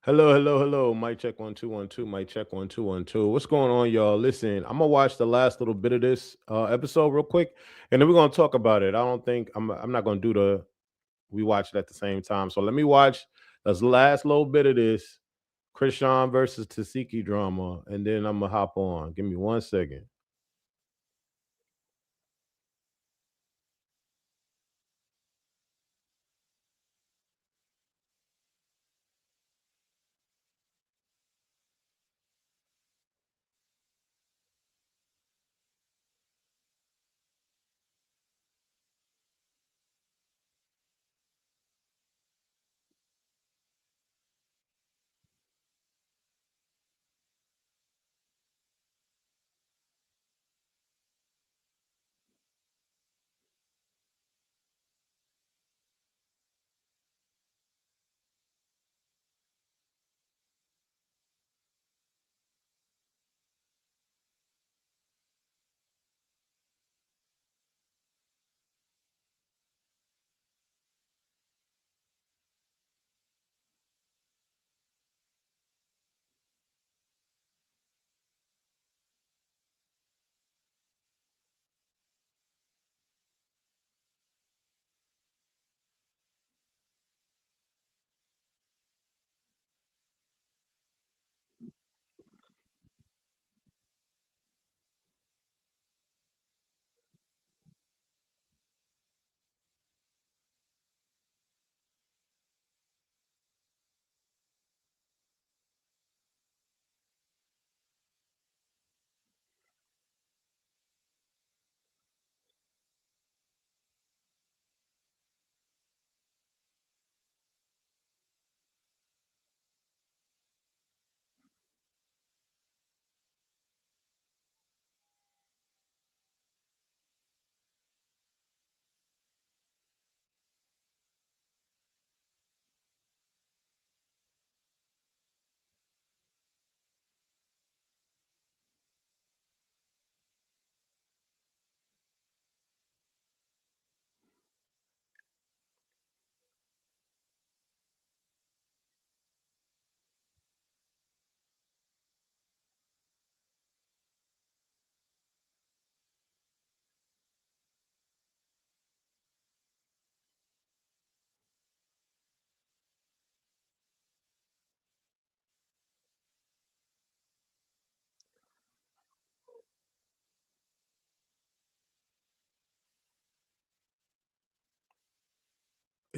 Hello, hello, hello. Mic check 1 2 1 2. Mic check 1 2 1 2. What's going on, y'all? Listen, I'm gonna watch the last little bit of this episode real quick, and then we're gonna talk about it. I don't think I'm not gonna do the we watch it at the same time. So let me watch this last little bit of this Chrisean versus Tesehki drama, and then I'm gonna hop on. Give me 1 second.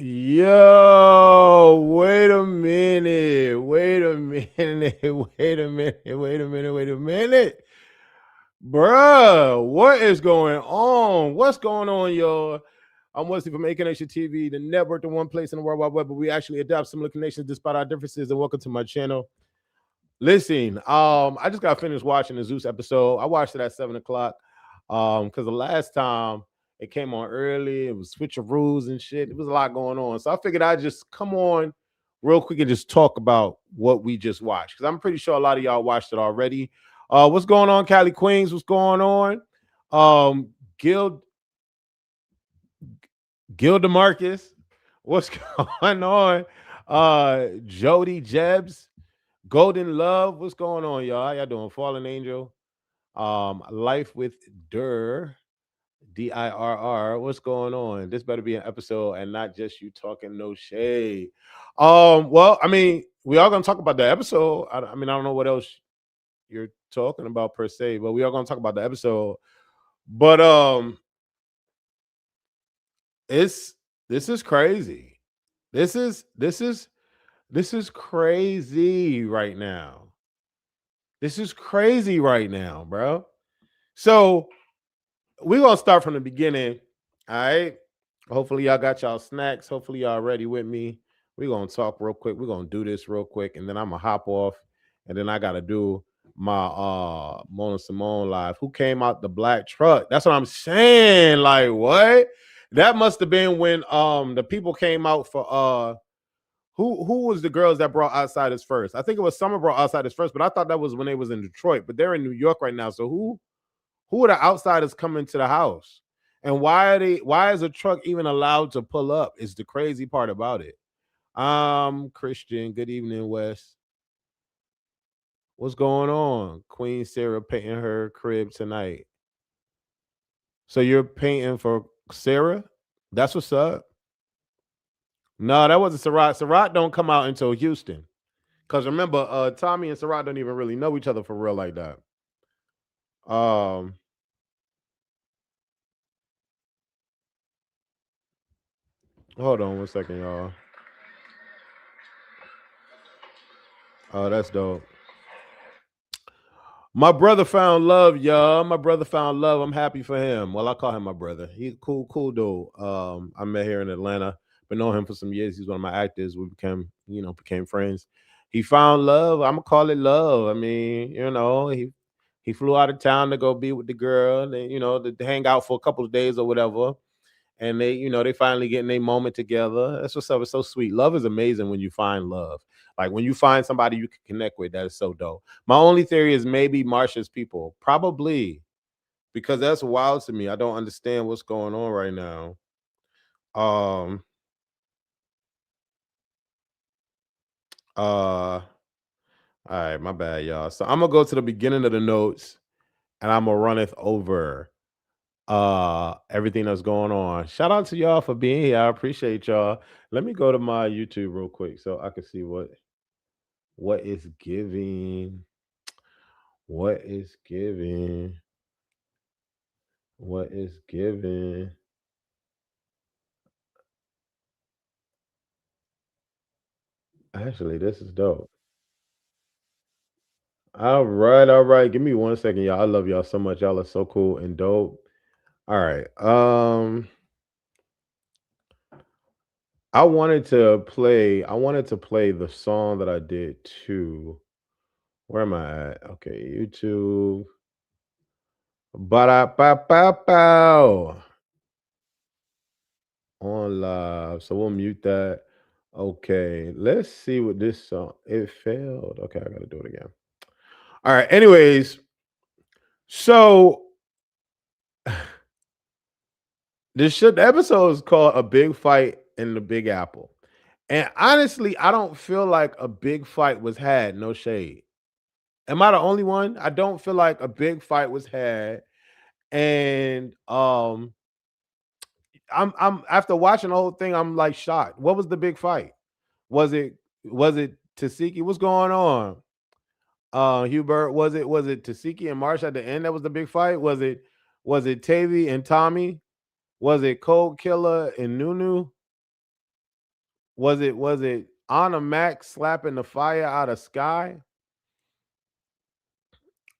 Yo, wait a minute. Wait a minute. Wait a minute. Wait a minute. Wait a minute. Bruh, what is going on? What's going on, y'all? I'm Wesley from A Connection TV, the network, the one place in the World Wide Web, but we actually adapt similar connections despite our differences. And welcome to my channel. Listen, I just got finished watching the Zeus episode. I watched it at 7 o'clock. Because the last time it came on early, it was switch of rules and shit. It was a lot going on. So I figured I'd just come on real quick and just talk about what we just watched. Because I'm pretty sure a lot of y'all watched it already. What's going on, Cali Queens? What's going on? Gil DeMarcus, what's going on? Jody Jebs, Golden Love, what's going on, y'all? How y'all doing? Fallen Angel, Life with Dirr, what's going on? This better be an episode and not just you talking no shade. Well, I mean, we are gonna talk about the episode. I mean, I don't know what else you're talking about per se, but we are gonna talk about the episode. But it's this is crazy. This is this is this is crazy right now. This is crazy right now, bro. So we're gonna start from the beginning. All right. Hopefully, y'all got y'all snacks. Hopefully, y'all ready with me. We're gonna talk real quick. We're gonna do this real quick, and then I'm gonna hop off, and then I gotta do my Mona Simone live. Who came out the black truck? That's what I'm saying. Like, what? That must have been when the people came out for who was the girls that brought Outsiders first? I think it was Summer brought Outsiders first, but I thought that was when they was in Detroit. But they're in New York right now. So who are the outsiders coming to the house? And why is a truck even allowed to pull up? Is the crazy part about it. Christian. Good evening, Wes. What's going on? Queen Sarah painting her crib tonight. So you're painting for Sarah? That's what's up. No, that wasn't Sarat. Sarat don't come out until Houston. Because remember, Tommie and Sarat don't even really know each other for real like that. Hold on 1 second, y'all. Oh, that's dope. My brother found love, y'all. My brother found love. I'm happy for him. Well, I call him my brother. He's cool dude. I met here in Atlanta. Been knowing him for some years. He's one of my actors. We became friends. He found love. I'm gonna call it love. I mean, he flew out of town to go be with the girl, and to hang out for a couple of days or whatever. And they finally getting their moment together. That's what's up. It's so sweet. Love is amazing when you find love. Like when you find somebody you can connect with, that is so dope. My only theory is maybe Marsha's people, probably, because that's wild to me. I don't understand what's going on right now. All right, my bad, y'all. So I'm gonna go to the beginning of the notes and I'm gonna run it over everything that's going on. Shout out to y'all for being here. I appreciate y'all. Let me go to my YouTube real quick so I can see what is giving. What is giving? What is giving? Actually, this is dope. All right, all right. Give me 1 second, y'all. I love y'all so much. Y'all are so cool and dope. All right. I wanted to play the song that I did too. Where am I at? Okay, YouTube. Ba-da-ba-ba-bow. On live. So we'll mute that. Okay, let's see what this song. It failed. Okay, I gotta do it again. All right. Anyways, so the episode is called "A Big Fight in the Big Apple," and honestly, I don't feel like a big fight was had. No shade. Am I the only one? I don't feel like a big fight was had, and I'm after watching the whole thing, I'm like shocked. What was the big fight? Was it Tesehki? What's going on? Hubert, was it Tesehki and Marsh at the end that was the big fight? Was it Tavi and Tommie? Was it Koldkilla and Nunu? Was it Ahnamac slapping the fire out of Sky?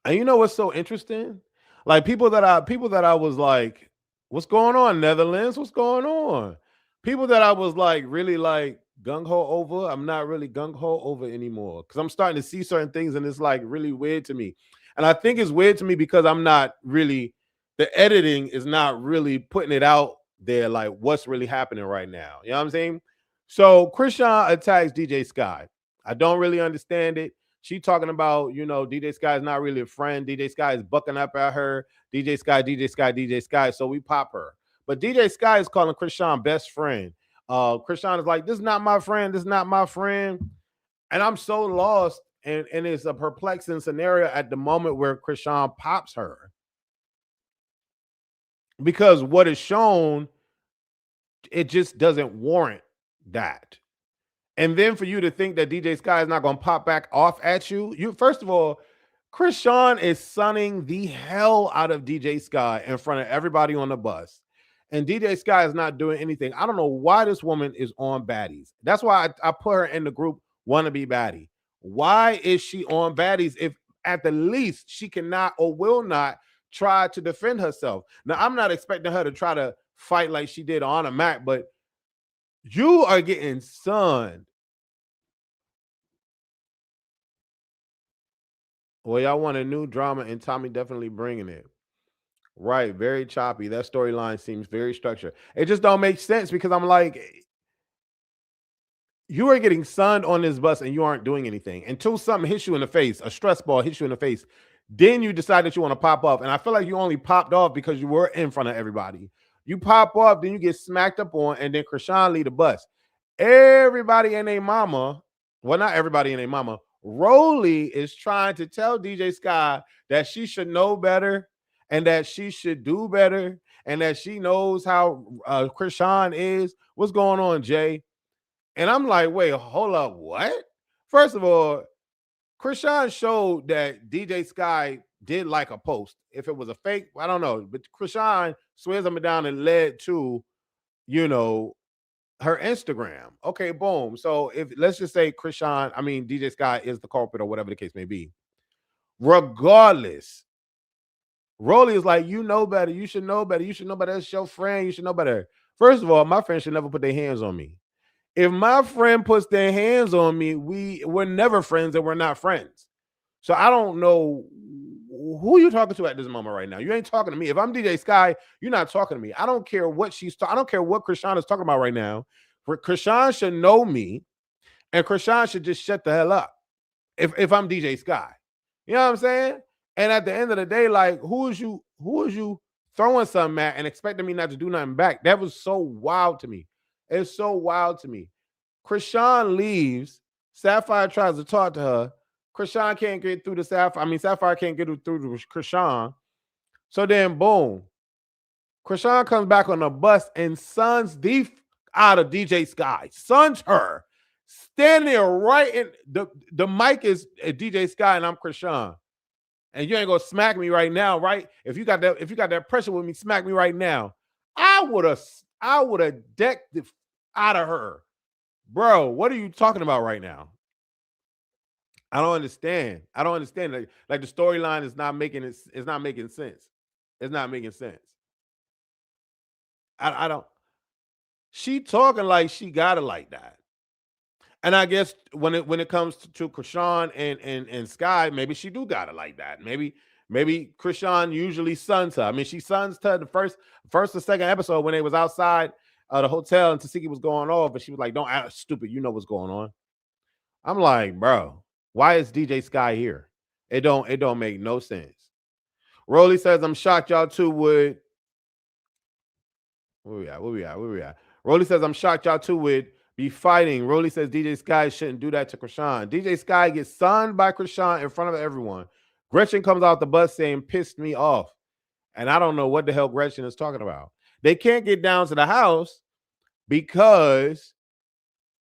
And you know what's so interesting? Like people that I was like, what's going on, Netherlands? What's going on? People that I was like really like gung ho over, I'm not really gung ho over anymore because I'm starting to see certain things and it's like really weird to me. And I think it's weird to me because I'm not really, the editing is not really putting it out there like what's really happening right now. You know what I'm saying? So chrisean attacks djsky. I don't really understand it. She talking about, djsky is not really a friend. djsky is bucking up at her. djsky. So we pop her. But djsky is calling chrisean best friend. chrisean is like, this is not my friend. This is not my friend. And I'm so lost. And it's a perplexing scenario at the moment where chrisean pops her. Because what is shown, it just doesn't warrant that. And then for you to think that djsky is not going to pop back off at you, first of all, chrisean is sunning the hell out of djsky in front of everybody on the bus. And djsky is not doing anything. I don't know why this woman is on Baddies. That's why I put her in the group Wannabe Baddie. Why is she on Baddies if at the least she cannot or will not try to defend herself? Now, I'm not expecting her to try to fight like she did on ahnamac, but you are getting sunned. Well, y'all want a new drama, and Tommie definitely bringing it. Right, very choppy. That storyline seems very structured. It just don't make sense because I'm like, you are getting sunned on this bus and you aren't doing anything until something hits you in the face, a stress ball hits you in the face. Then you decide that you want to pop off. And I feel like you only popped off because you were in front of everybody. You pop off, then you get smacked up on, and then chrisean lead the bus. Everybody and their mama, well, not everybody and their mama, Rollie is trying to tell DJ Sky that she should know better and that she should do better and that she knows how Chrisean is. What's going on, Jay? And I'm like, wait, hold up, what? First of all, Chrisean showed that DJ Sky did like a post. If it was a fake, I don't know. But Chrisean swears up and down and led to, you know, her Instagram. Okay, boom. So if let's just say DJ Sky is the culprit or whatever the case may be. Regardless, Rollie is like, you know better. You should know better. You should know better. That's your friend. You should know better. First of all, my friend should never put their hands on me. If my friend puts their hands on me, we're never friends and we're not friends. So I don't know who you're talking to at this moment right now. You ain't talking to me. If I'm DJ Sky, you're not talking to me. I don't care what I don't care what Chrisean is talking about right now. Chrisean should know me, and Chrisean should just shut the hell up. If I'm DJ Sky, you know what I'm saying? And at the end of the day, like, who is you throwing something at and expecting me not to do nothing back? That was so wild to me. It's so wild to me. Chrisean leaves. Sapphire tries to talk to her. Chrisean can't get through to Sapphire. Sapphire can't get through to Chrisean. So then, boom. Chrisean comes back on the bus and suns out of DJ Sky. Suns her. Standing there right in the mic is DJ Sky and I'm Chrisean. And you ain't gonna smack me right now, right? If you got that pressure with me, smack me right now. I would have decked the out of her. Bro, what are you talking about right now? I don't understand. Like the storyline is not making it. It's not making sense. It's not making sense. I don't. She talking like she got it like that. And I guess when it comes to Chrisean and Sky, maybe she do got it like that. Maybe Chrisean usually suns her. She suns her the first or second episode when they was outside the hotel and Tesehki was going off, but she was like, "Don't act stupid. You know what's going on." I'm like, bro, why is DJ Sky here? It don't make no sense. Rollie says, "I'm shocked y'all two would." Where we at? Rollie says, "I'm shocked y'all two would be fighting." Rollie says DJ Sky shouldn't do that to Chrisean. DJ Sky gets sunned by Chrisean in front of everyone. Gretchen comes out the bus saying, "Pissed me off." And I don't know what the hell Gretchen is talking about. They can't get down to the house because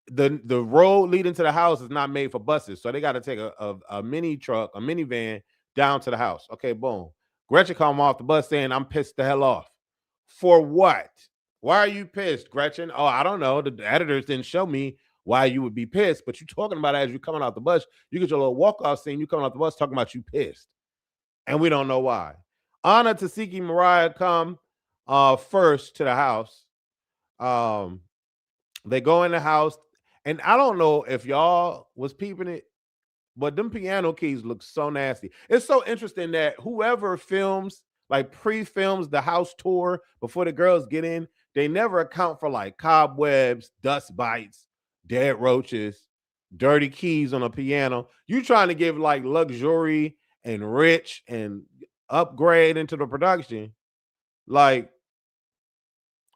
the road leading to the house is not made for buses. So they got to take a mini truck, a minivan down to the house. Okay, boom. Gretchen come off the bus saying, "I'm pissed the hell off." For what? Why are you pissed, Gretchen? Oh, I don't know. The editors didn't show me why you would be pissed, but you're talking about it as you're coming out the bus. You get your little walk-off scene, you coming out the bus talking about you pissed. And we don't know why. Ahna, Tesehki, Mariah come first to the house. They go in the house, and I don't know if y'all was peeping it, but them piano keys look so nasty. It's so interesting that whoever films, like pre-films the house tour before the girls get in, they never account for like cobwebs, dust bites, dead roaches, dirty keys on a piano. You trying to give like luxury and rich and upgrade into the production. Like,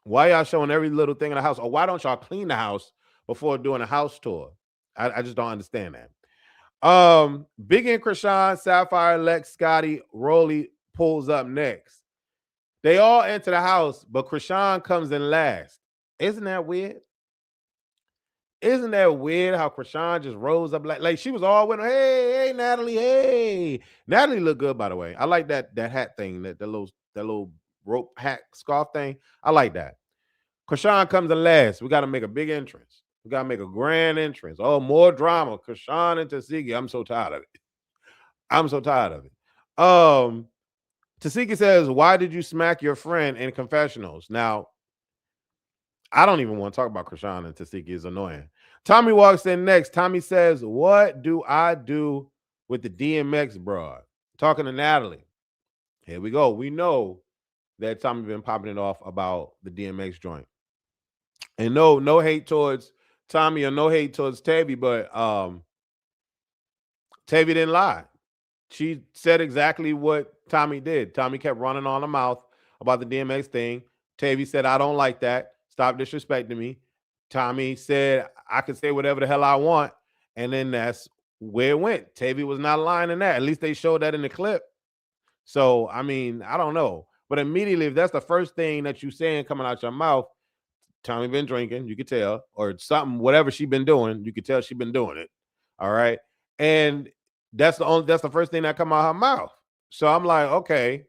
why y'all showing every little thing in the house? Or why don't y'all clean the house before doing a house tour? I just don't understand that. Biggie and Chrisean, Sapphire, Lex, Scotty, Rollie pulls up next. They all enter the house, but Chrisean comes in last. Isn't that weird? Isn't that weird how Chrisean just rose up like she was all with her? Hey, Natalie, hey. Natalie looked good, by the way. I like that hat thing, that little rope hat scarf thing. I like that. Chrisean comes in last. We got to make a big entrance. We got to make a grand entrance. Oh, more drama. Chrisean and Tesehki. I'm so tired of it. Tesehki says, "Why did you smack your friend in confessionals?" Now, I don't even want to talk about Chrisean and Tesehki. It's annoying. Tommie walks in next. Tommie says, "What do I do with the DMX broad?" Talking to Natalie. Here we go. We know that Tommie been popping it off about the DMX joint. And no hate towards Tommie or no hate towards Tavi, but Tavi didn't lie. She said exactly what Tommie did. Tommie kept running on her mouth about the DMX thing. Tavi said, "I don't like that. Stop disrespecting me." Tommie said, "I can say whatever the hell I want." And then that's where it went. Tavi was not lying in that. At least they showed that in the clip. So, I mean, I don't know. But immediately, if that's the first thing that you saying coming out your mouth, Tommie been drinking, you could tell, or something, whatever she been doing, you could tell she been doing it. All right. And that's the first thing that come out her mouth. So I'm like, okay.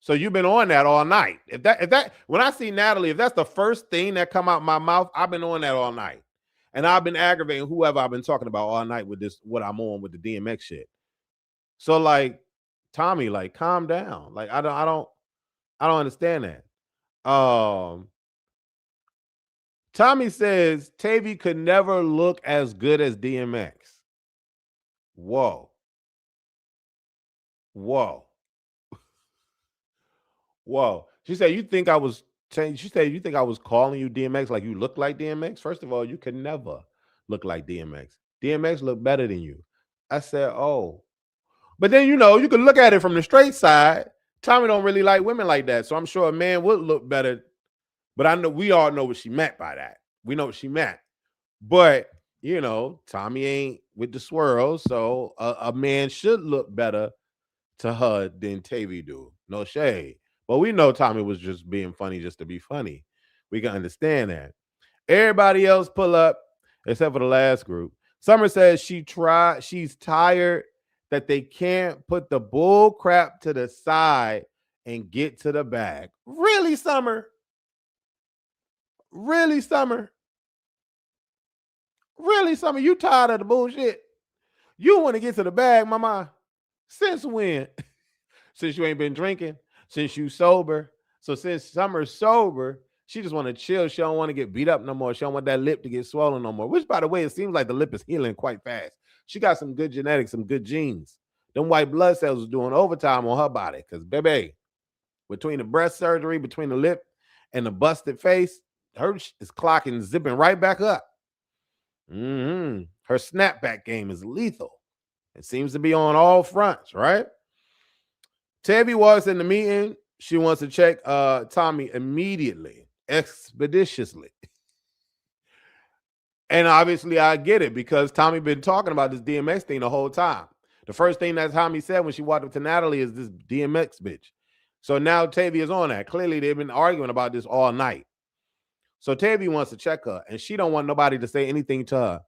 So you've been on that all night. If that when I see Natalie, if that's the first thing that come out my mouth, I've been on that all night. And I've been aggravating whoever I've been talking about all night with this, what I'm on with the DMX shit. So like, Tommie, like, calm down. Like, I don't understand that. Tommie says Tavi could never look as good as DMX. Whoa. Whoa. Whoa. She said, you think I was calling you DMX like you look like DMX? First of all, you could never look like DMX. DMX look better than you. I said, oh. But then, you can look at it from the straight side. Tommie don't really like women like that. So I'm sure a man would look better. But I know we all know what she meant by that. We know what she meant. But, Tommie ain't with the swirls. So a man should look better to her than Tavi do. No shade. But we know Tommie was just being funny just to be funny. We can understand that. Everybody else pull up, except for the last group. Summer says she's tired that they can't put the bull crap to the side and get to the bag. Really, Summer? Really, Summer? Really, Summer? You tired of the bullshit? You want to get to the bag, mama? Since when? Since you ain't been drinking? Since you sober? So since Summer's sober, she just want to chill. She don't want to get beat up no more. She don't want that lip to get swollen no more. Which, by the way, it seems like the lip is healing quite fast. She got some good genetics, some good genes. Them white blood cells was doing overtime on her body. Because, baby, between the breast surgery, between the lip and the busted face, her is clocking, zipping right back up. Her snapback game is lethal. It seems to be on all fronts, right? Tavi walks in the meeting. She wants to check Tommie immediately, expeditiously. And obviously I get it because Tommie been talking about this DMX thing the whole time. The first thing that Tommie said when she walked up to Natalie is this DMX bitch. So now Tavi is on that. Clearly they've been arguing about this all night. So Tavi wants to check her and she don't want nobody to say anything to her.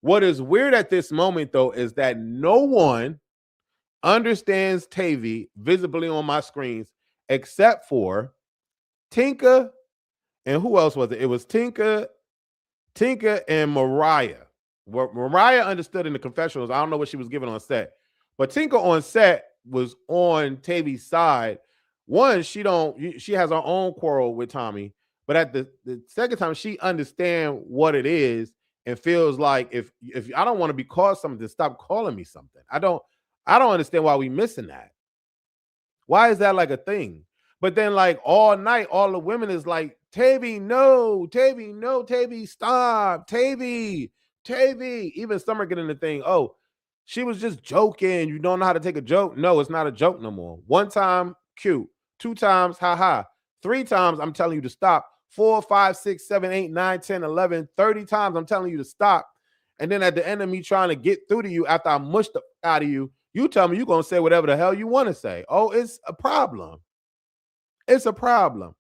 What is weird at this moment though is that no one understands Tavi visibly on my screens except for Tinka and who else was it? It was Tinka and Mariah. What Mariah understood in the confessionals, I don't know what she was giving on set, but Tinka on set was on Tavi's side. One, she has her own quarrel with Tommie, but at the second time, she understands what it is and feels like if I don't want to be called something, then stop calling me something. I don't understand why we missing that. Why is that like a thing? But then like all night, all the women is like, Tavi, no, Tavi, stop, Tavi. Even Summer getting the thing. Oh, she was just joking. You don't know how to take a joke. No, it's not a joke no more. One time, cute. 2 times, haha. 3 times, I'm telling you to stop. 4, 5, 6, 7, 8, 9, 10, 11, 30 times, I'm telling you to stop. And then at the end of me trying to get through to you after I mushed out of you, you tell me you're going to say whatever the hell you want to say. Oh, it's a problem. It's a problem.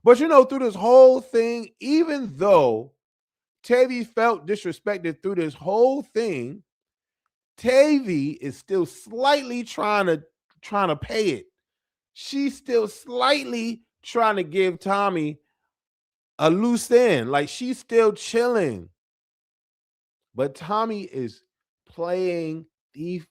But, through this whole thing, even though Tavi felt disrespected through this whole thing, Tavi is still slightly trying to pay it. She's still slightly trying to give Tommie a loose end. Like, she's still chilling. But Tommie is playing the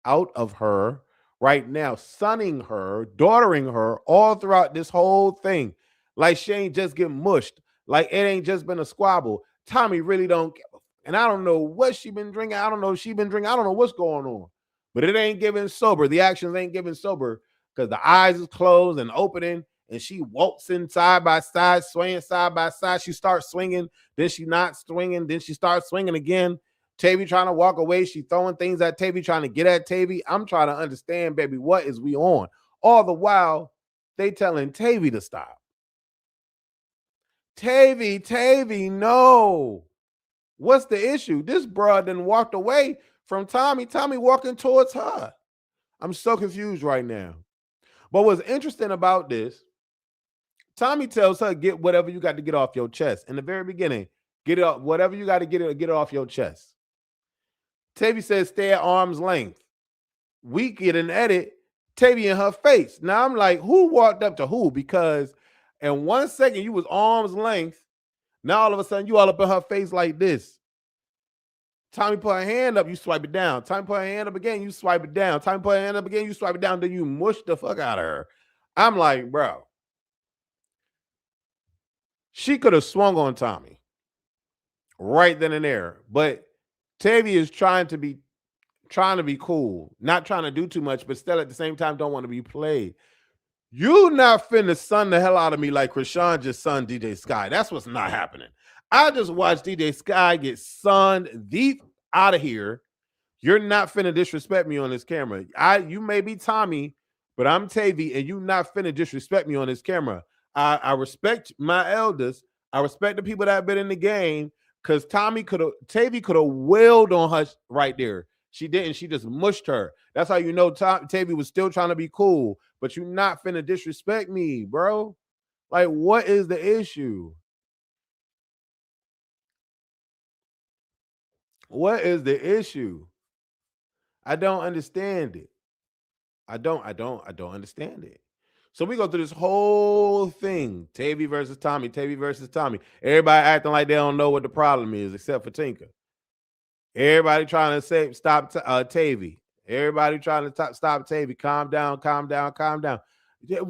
out of her right now, sunning her, daughtering her all throughout this whole thing. Like she ain't just getting mushed. Like it ain't just been a squabble. Tommie really don't give a. And I don't know what she been drinking. I don't know if she been drinking. I don't know what's going on. But it ain't giving sober. The actions ain't giving sober because the eyes is closed and opening. And she waltzing side by side, swaying side by side. She starts swinging. Then she not swinging. Then she starts swinging again. Tavi trying to walk away. She throwing things at Tavi, trying to get at Tavi. I'm trying to understand, baby, what is we on? All the while, they telling Tavi to stop. Tavi, no. What's the issue? This broad then walked away from Tommie. Tommie walking towards her. I'm so confused right now. But what's interesting about this, Tommie tells her, get whatever you got to get off your chest. In the very beginning, get it off, whatever you got to get it off your chest. Tavi says, stay at arm's length. We get an edit, Tavi in her face. Now I'm like, who walked up to who? Because in 1 second, you was arm's length. Now all of a sudden, you all up in her face like this. Tommie put her hand up, you swipe it down. Tommie put her hand up again, you swipe it down. Tommie put her hand up again, you swipe it down. Then you mush the fuck out of her. I'm like, bro. She could have swung on Tommie right then and there. But Tavi is trying to be cool, not trying to do too much, but still at the same time don't want to be played. You not finna sun the hell out of me like Chrisean just sunned djsky. That's what's not happening. I just watched djsky get sunned deep out of here. You're not finna disrespect me on this camera. You may be Tommie, but I'm Tavi, and you not finna disrespect me on this camera. I respect my elders. I respect the people that have been in the game, because Tavi could have wailed on her right there. She didn't. She just mushed her. That's how you know Tavi was still trying to be cool. But you're not finna disrespect me, bro. Like, what is the issue? What is the issue? I don't understand it. I don't understand it. So we go through this whole thing. Tavi versus Tommie. Tavi versus Tommie. Everybody acting like they don't know what the problem is, except for Tinka. Everybody trying to stop Tavi. Everybody trying to stop Tavi. Calm down, calm down, calm down.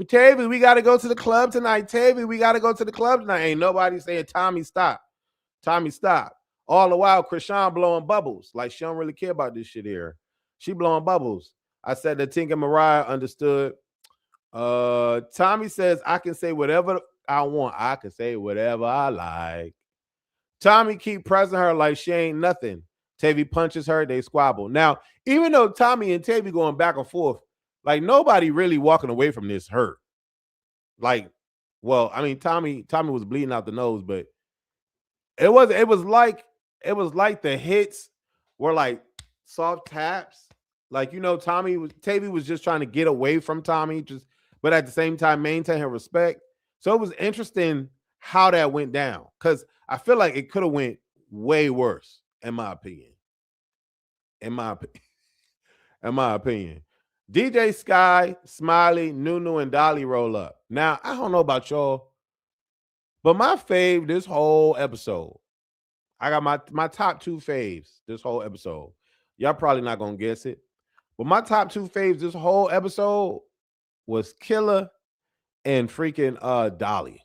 Tavi, we got to go to the club tonight. Tavi, we got to go to the club tonight. Ain't nobody saying, Tommie, stop. Tommie, stop. All the while, Chrisean blowing bubbles. Like, she don't really care about this shit here. She blowing bubbles. I said that Tinka Mariah understood. Tommie says, I can say whatever I want. I can say whatever I like. Tommie keep pressing her like she ain't nothing. Tavi punches her, they squabble. Now, even though Tommie and Tavi going back and forth, like, nobody really walking away from this hurt. Like, well, I mean, Tommie was bleeding out the nose, but it was like the hits were like soft taps. Like, you know, Tavi was just trying to get away from Tommie, but at the same time maintain her respect. So it was interesting how that went down, because I feel like it could have went way worse, in my opinion. In my opinion. djsky, Smiley, Nunu, and Dolly roll up. Now, I don't know about y'all, but my fave this whole episode, I got my top 2 faves this whole episode. Y'all probably not gonna guess it, but my top 2 faves this whole episode was Killa and freaking Dolly.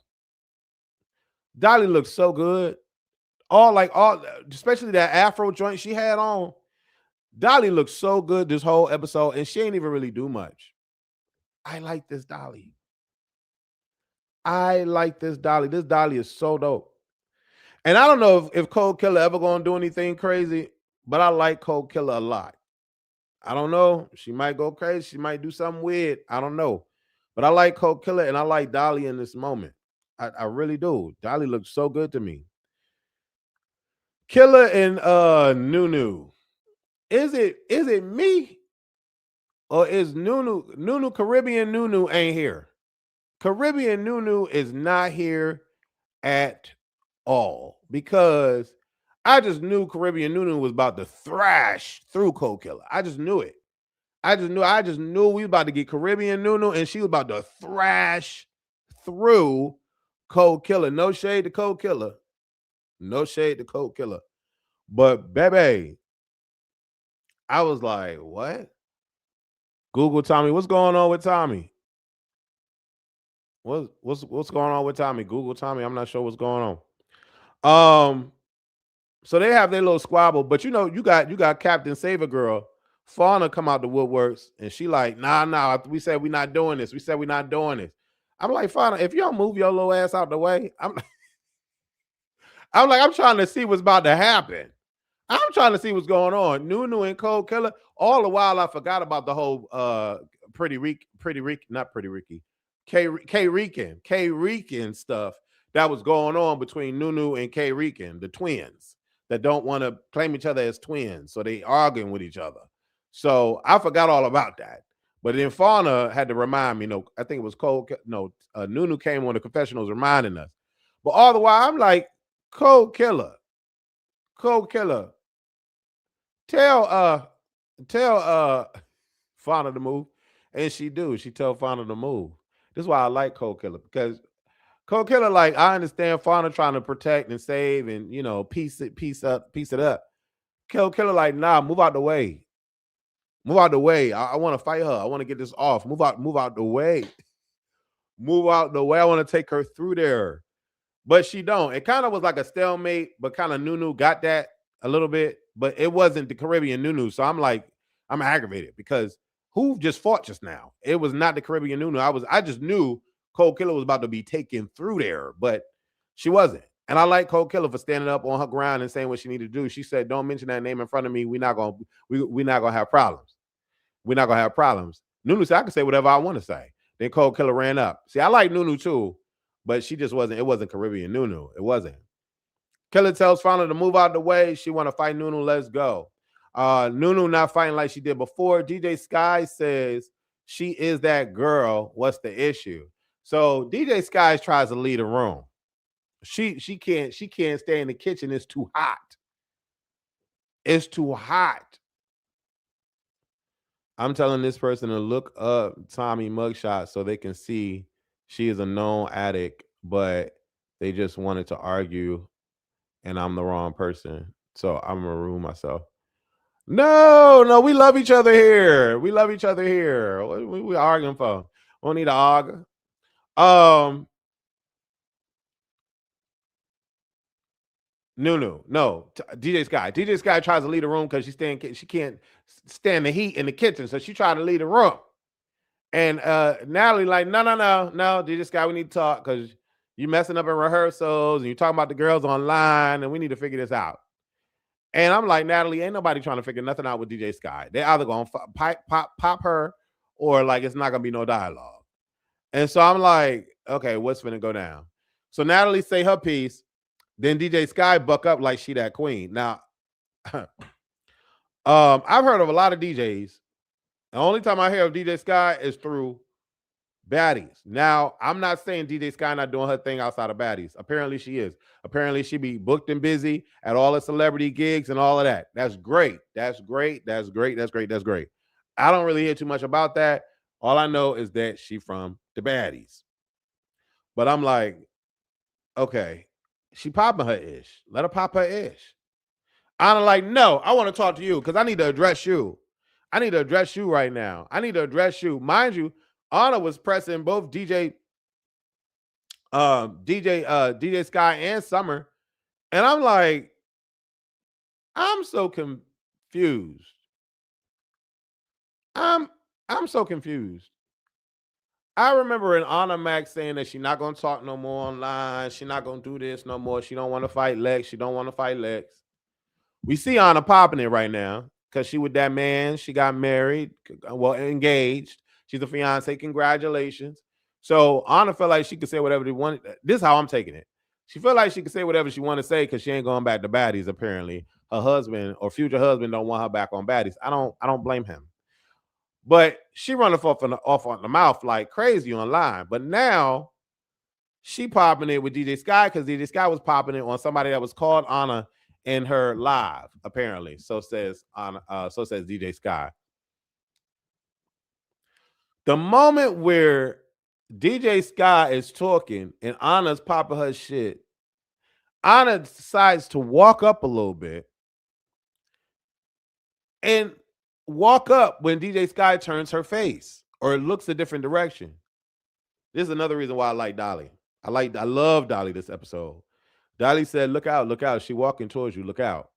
Dolly looks so good. Especially that Afro joint she had on. Dolly looks so good this whole episode, and she ain't even really do much. I like this Dolly. I like this Dolly. This Dolly is so dope. And I don't know if Koldkilla ever gonna do anything crazy, but I like Koldkilla a lot. I don't know. She might go crazy. She might do something weird. I don't know. But I like Koldkilla, and I like Dolly in this moment. I really do. Dolly looks so good to me. Killa and Nunu. Is it me? Or is Nunu Caribbean Nunu ain't here? Caribbean Nunu is not here at all, because I just knew Caribbean Nunu was about to thrash through Koldkilla. I just knew it. I just knew we was about to get Caribbean Nunu, and she was about to thrash through Koldkilla. No shade to Koldkilla. No shade to Koldkilla. But baby, I was like, what? Google Tommie. What's going on with Tommie? What's going on with Tommie? Google Tommie. I'm not sure what's going on. So they have their little squabble, but you know, you got Captain Saver Girl, Fauna come out the woodworks, and she like, nah, we said we're not doing this. We said we're not doing this. I'm like, Fauna, if you don't move your little ass out the way, I'm trying to see what's about to happen. I'm trying to see what's going on. Nunu and Koldkilla. All the while, I forgot about the whole kayrican stuff that was going on between Nunu and Kayrican, the twins that don't want to claim each other as twins, so they arguing with each other. So I forgot all about that. But then Fauna had to remind me. No, I think it was Nunu came on the confessionals reminding us. But all the while, I'm like, koldkilla, tell Fauna to move, and she do. She tell Fauna to move. This is why I like koldkilla, because koldkilla, like, I understand Fauna trying to protect and save and piece it up. Koldkilla, like, nah, move out the way. Move out the way. I want to fight her. I want to get this off. Move out the way. Move out the way. I want to take her through there. But she don't. It kind of was like a stalemate, but kind of Nunu got that a little bit, but it wasn't the Caribbean Nunu. So I'm like, I'm aggravated because who just fought just now? It was not the Caribbean Nunu. I just knew koldkilla was about to be taken through there, but she wasn't. And I like koldkilla for standing up on her ground and saying what she needed to do. She said, "Don't mention that name in front of me. We're not gonna have problems. We're not gonna have problems." Nunu said, "I can say whatever I want to say." Then koldkilla ran up. See, I like Nunu too, but she just wasn't. It wasn't Caribbean Nunu. It wasn't. Killer tells Fauna to move out the way. She want to fight Nunu. Let's go. Nunu not fighting like she did before. djsky says she is that girl. What's the issue? So djsky tries to leave the room. She can't stay in the kitchen. It's too hot. It's too hot. I'm telling this person to look up Tommie mugshot so they can see she is a known addict, but they just wanted to argue and I'm the wrong person. So I'm gonna ruin myself. No, we love each other here. We love each other here. We arguing for? We don't need to argue. No. djsky tries to leave the room because she can't stand the heat in the kitchen, so she tried to leave the room. And Natalie like, no, djsky, we need to talk because you messing up in rehearsals and you talking about the girls online, and we need to figure this out. And I'm like, Natalie, ain't nobody trying to figure nothing out with djsky. They're either gonna pop her, or like it's not gonna be no dialogue. And so I'm like, okay, what's gonna go down? So Natalie say her piece. Then djsky buck up like she that queen. Now, I've heard of a lot of DJs. The only time I hear of djsky is through Baddies. Now, I'm not saying djsky not doing her thing outside of Baddies. Apparently she is. Apparently she be booked and busy at all the celebrity gigs and all of that. That's great. That's great. I don't really hear too much about that. All I know is that she from the Baddies. But I'm like, okay, she popping her ish. Let her pop her ish. I'm like, no, I want to talk to you because I need to address you. I need to address you right now. I need to address you. Mind you, Ahna was pressing both DJ Sky and Summer. And I'm like, I'm so confused. I'm so confused. I remember an ahnamac saying that she's not going to talk no more online. She's not going to do this no more. She don't want to fight Lex. She don't want to fight Lex. We see Ahna popping it right now because she with that man. She got married, well, engaged. She's a fiance. Congratulations. So Ahna felt like she could say whatever she wanted. This is how I'm taking it. She felt like she could say whatever she want to say because she ain't going back to Baddies. Apparently, her husband or future husband don't want her back on Baddies. I don't blame him. But she running off on the mouth like crazy online. But now she popping it with djsky because djsky was popping it on somebody that was called Ahna in her live. Apparently, so says djsky. The moment where djsky is talking and Ahna's popping her shit, Ahna decides to walk up a little bit and walk up when djsky turns her face or looks a different direction. This is another reason why I like Dolly. I love Dolly this episode. Dolly said, look out. She walking towards you, look out.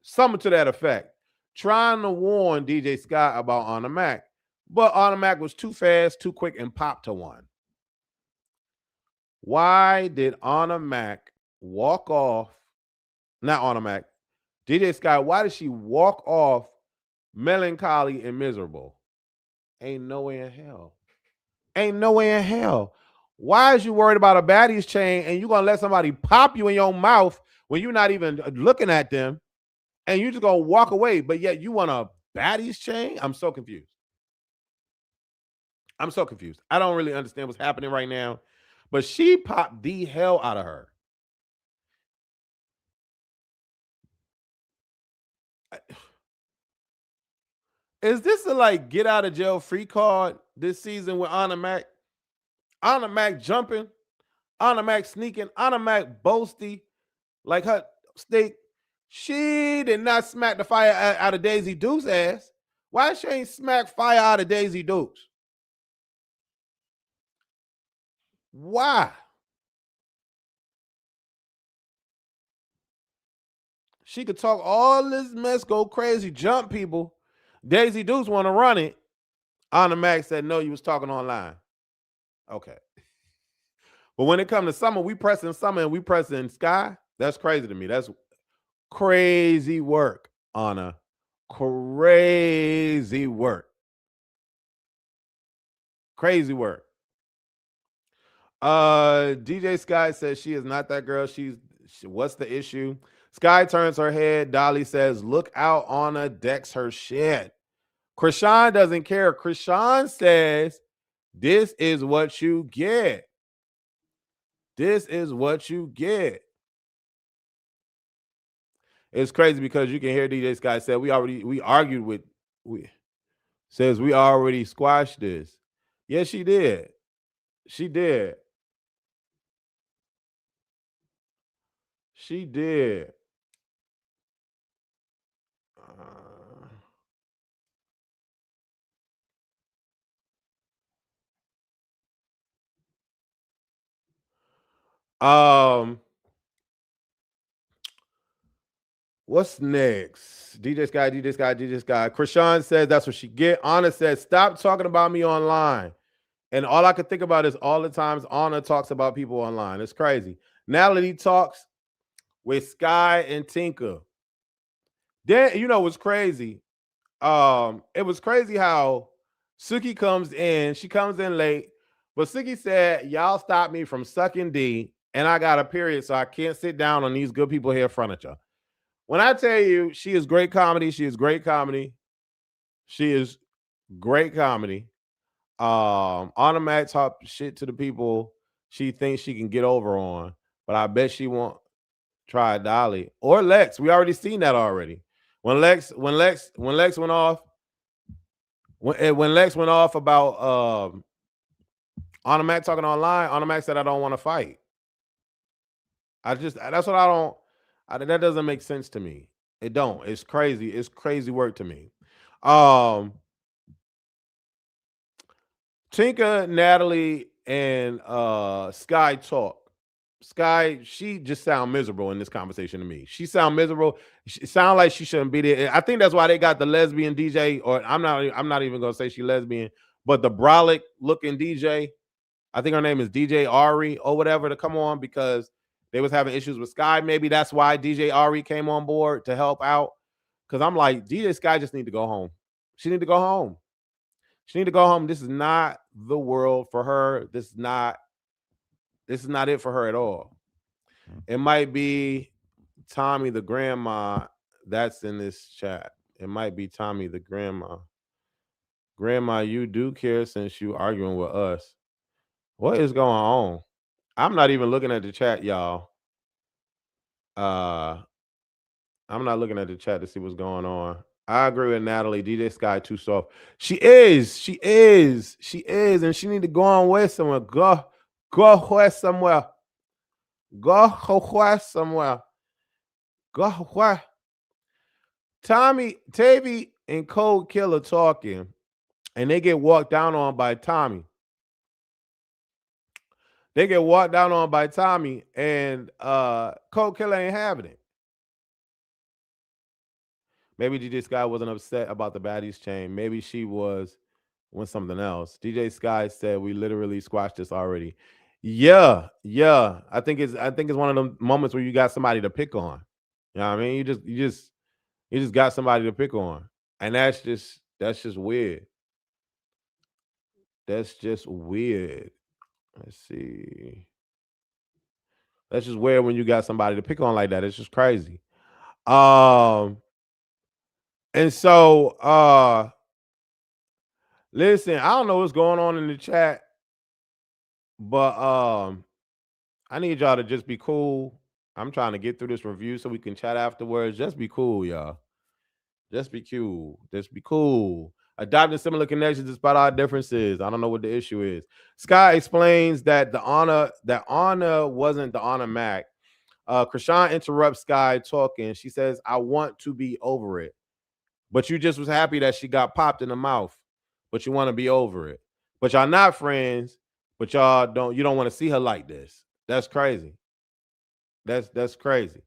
Something to that effect. Trying to warn djsky about ahnamac. But ahnamac was too fast, too quick, and popped to one. Why did ahnamac walk off? Not ahnamac. djsky, why did she walk off melancholy and miserable? Ain't no way in hell. Ain't no way in hell. Why is you worried about a Baddies chain and you gonna let somebody pop you in your mouth when you're not even looking at them and you just gonna walk away, but yet you want a baddies chain? I'm so confused. I'm so confused. I don't really understand what's happening right now, but she popped the hell out of her. Is this a like get out of jail free card this season with ahnamac? Ahnamac jumping, ahnamac sneaking, ahnamac boasty, like her stick. She did not smack the fire out of Daisy Duke's ass. Why she ain't smack fire out of Daisy Duke's? Why? She could talk all this mess, go crazy, jump people. Daisy Dukes want to run it. ahnamac said, no, you was talking online. Okay. But when it comes to summer, we pressing summer and we pressing sky. That's crazy to me. That's crazy work, Ahna. Crazy work. Crazy work. djsky says she is not that girl. What's the issue? Sky turns her head. Dolly says, look out, Ahna decks her shit. Chrisean doesn't care. Chrisean says, this is what you get. This is what you get. It's crazy because you can hear djsky say, we argued with, says we already squashed this. Yes, she did. She did. She did. What's next? djsky. Chrisean says that's what she get. Ahna says, stop talking about me online. And all I could think about is all the times Ahna talks about people online. It's crazy. Natalie talks with Sky and Tinka. Then you know what's crazy? It was crazy how Suki comes in. She comes in late, but Suki said, y'all stopped me from sucking D, and I got a period, so I can't sit down on these good people here furniture. When I tell you she is great comedy, she is great comedy. She is great comedy. ahnamac talk shit to the people she thinks she can get over on, but I bet she won't try Dolly or Lex. We already seen that already. When Lex went off, when Lex went off about ahnamac talking online, ahnamac said, I don't want to fight. That's what I don't. That doesn't make sense to me. It don't. It's crazy. It's crazy work to me. Tinka, Natalie, and Sky talk. Sky, she just sound miserable in this conversation to me. She sound miserable. She sound like she shouldn't be there. I think that's why they got the lesbian DJ, or I'm not even gonna say she lesbian, but the brolic looking DJ. I think her name is DJ Ari or whatever to come on because they was having issues with Sky. Maybe that's why DJ Ari came on board to help out. Because I'm like, djsky just need to go home. She need to go home. She need to go home. This is not the world for her. This is not it for her at all. It might be Tommie the grandma that's in this chat. It might be Tommie the grandma. Grandma, you do care since you arguing with us. What is going on? I'm not even looking at the chat, y'all. I'm not looking at the chat to see what's going on. I agree with Natalie. djsky too soft. She is, and she need to go on west somewhere. Go west somewhere. Go west somewhere. Go west. Tavi, and Koldkilla talking, and they get walked down on by Tommie. They get walked down on by Tommie, and Koldkilla ain't having it. Maybe djsky wasn't upset about the baddies chain. Maybe she was with something else. djsky said we literally squashed this already. Yeah. I think it's one of them moments where you got somebody to pick on. You know what I mean? You just got somebody to pick on. And that's just weird. That's just weird. Let's see. That's just weird when you got somebody to pick on like that. It's just crazy. And so listen, I don't know what's going on in the chat, but I need y'all to just be cool. I'm trying to get through this review so we can chat afterwards. Just be cool, y'all. Just be cool. Just be cool. Adopting similar connections despite our differences. I don't know what the issue is. Sky explains that the ahna wasn't the ahnamac. Chrisean interrupts Sky talking. She says, "I want to be over it." But you just was happy that she got popped in the mouth. But you want to be over it. But y'all not friends. But you don't want to see her like this. That's crazy. That's crazy.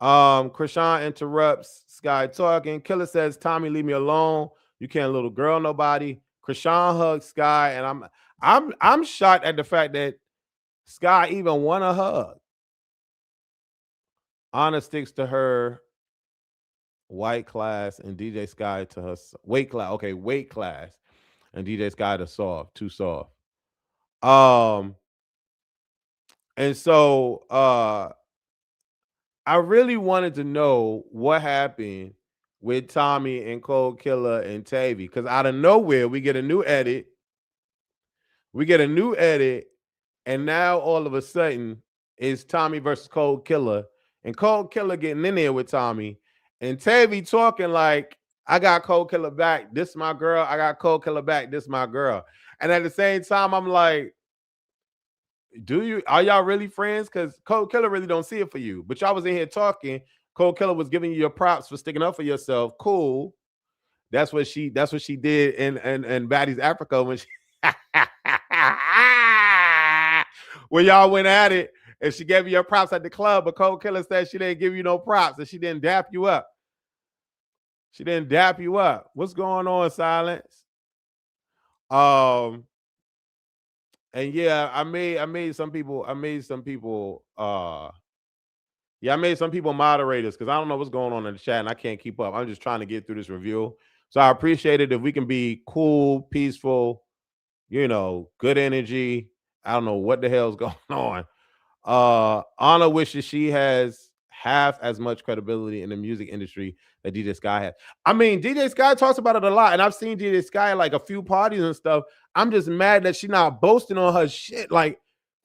Chrisean interrupts Sky talking. Killer says, "Tommie, leave me alone. You can't little girl nobody." Chrisean hugs Sky, and I'm shocked at the fact that Sky even want a hug. Ahna sticks to her white class and djsky to her weight class. Okay, weight class and djsky to soft, too soft. And so I really wanted to know what happened with Tommie and Koldkilla and Tavi, because out of nowhere we get a new edit. And now all of a sudden it's Tommie versus Koldkilla, and Koldkilla getting in there with Tommie, and Tavi talking like, "I got Koldkilla back. This is my girl. I got Koldkilla back. This is my girl." And at the same time, I'm like, are y'all really friends? Because Koldkilla really don't see it for you. But y'all was in here talking. Koldkilla was giving you your props for sticking up for yourself. Cool. That's what she did in Baddies Africa when she when y'all went at it, and she gave you your props at the club, but Koldkilla said she didn't give you no props and she didn't dap you up. What's going on, Silence? And yeah, I made some people moderators, because I don't know what's going on in the chat and I can't keep up. I'm just trying to get through this review. So I appreciate it if we can be cool, peaceful, good energy. I don't know what the hell's going on. Ahna wishes she has half as much credibility in the music industry that djsky has. I mean, djsky talks about it a lot, and I've seen djsky at like a few parties and stuff. I'm just mad that she's not boasting on her shit. Like,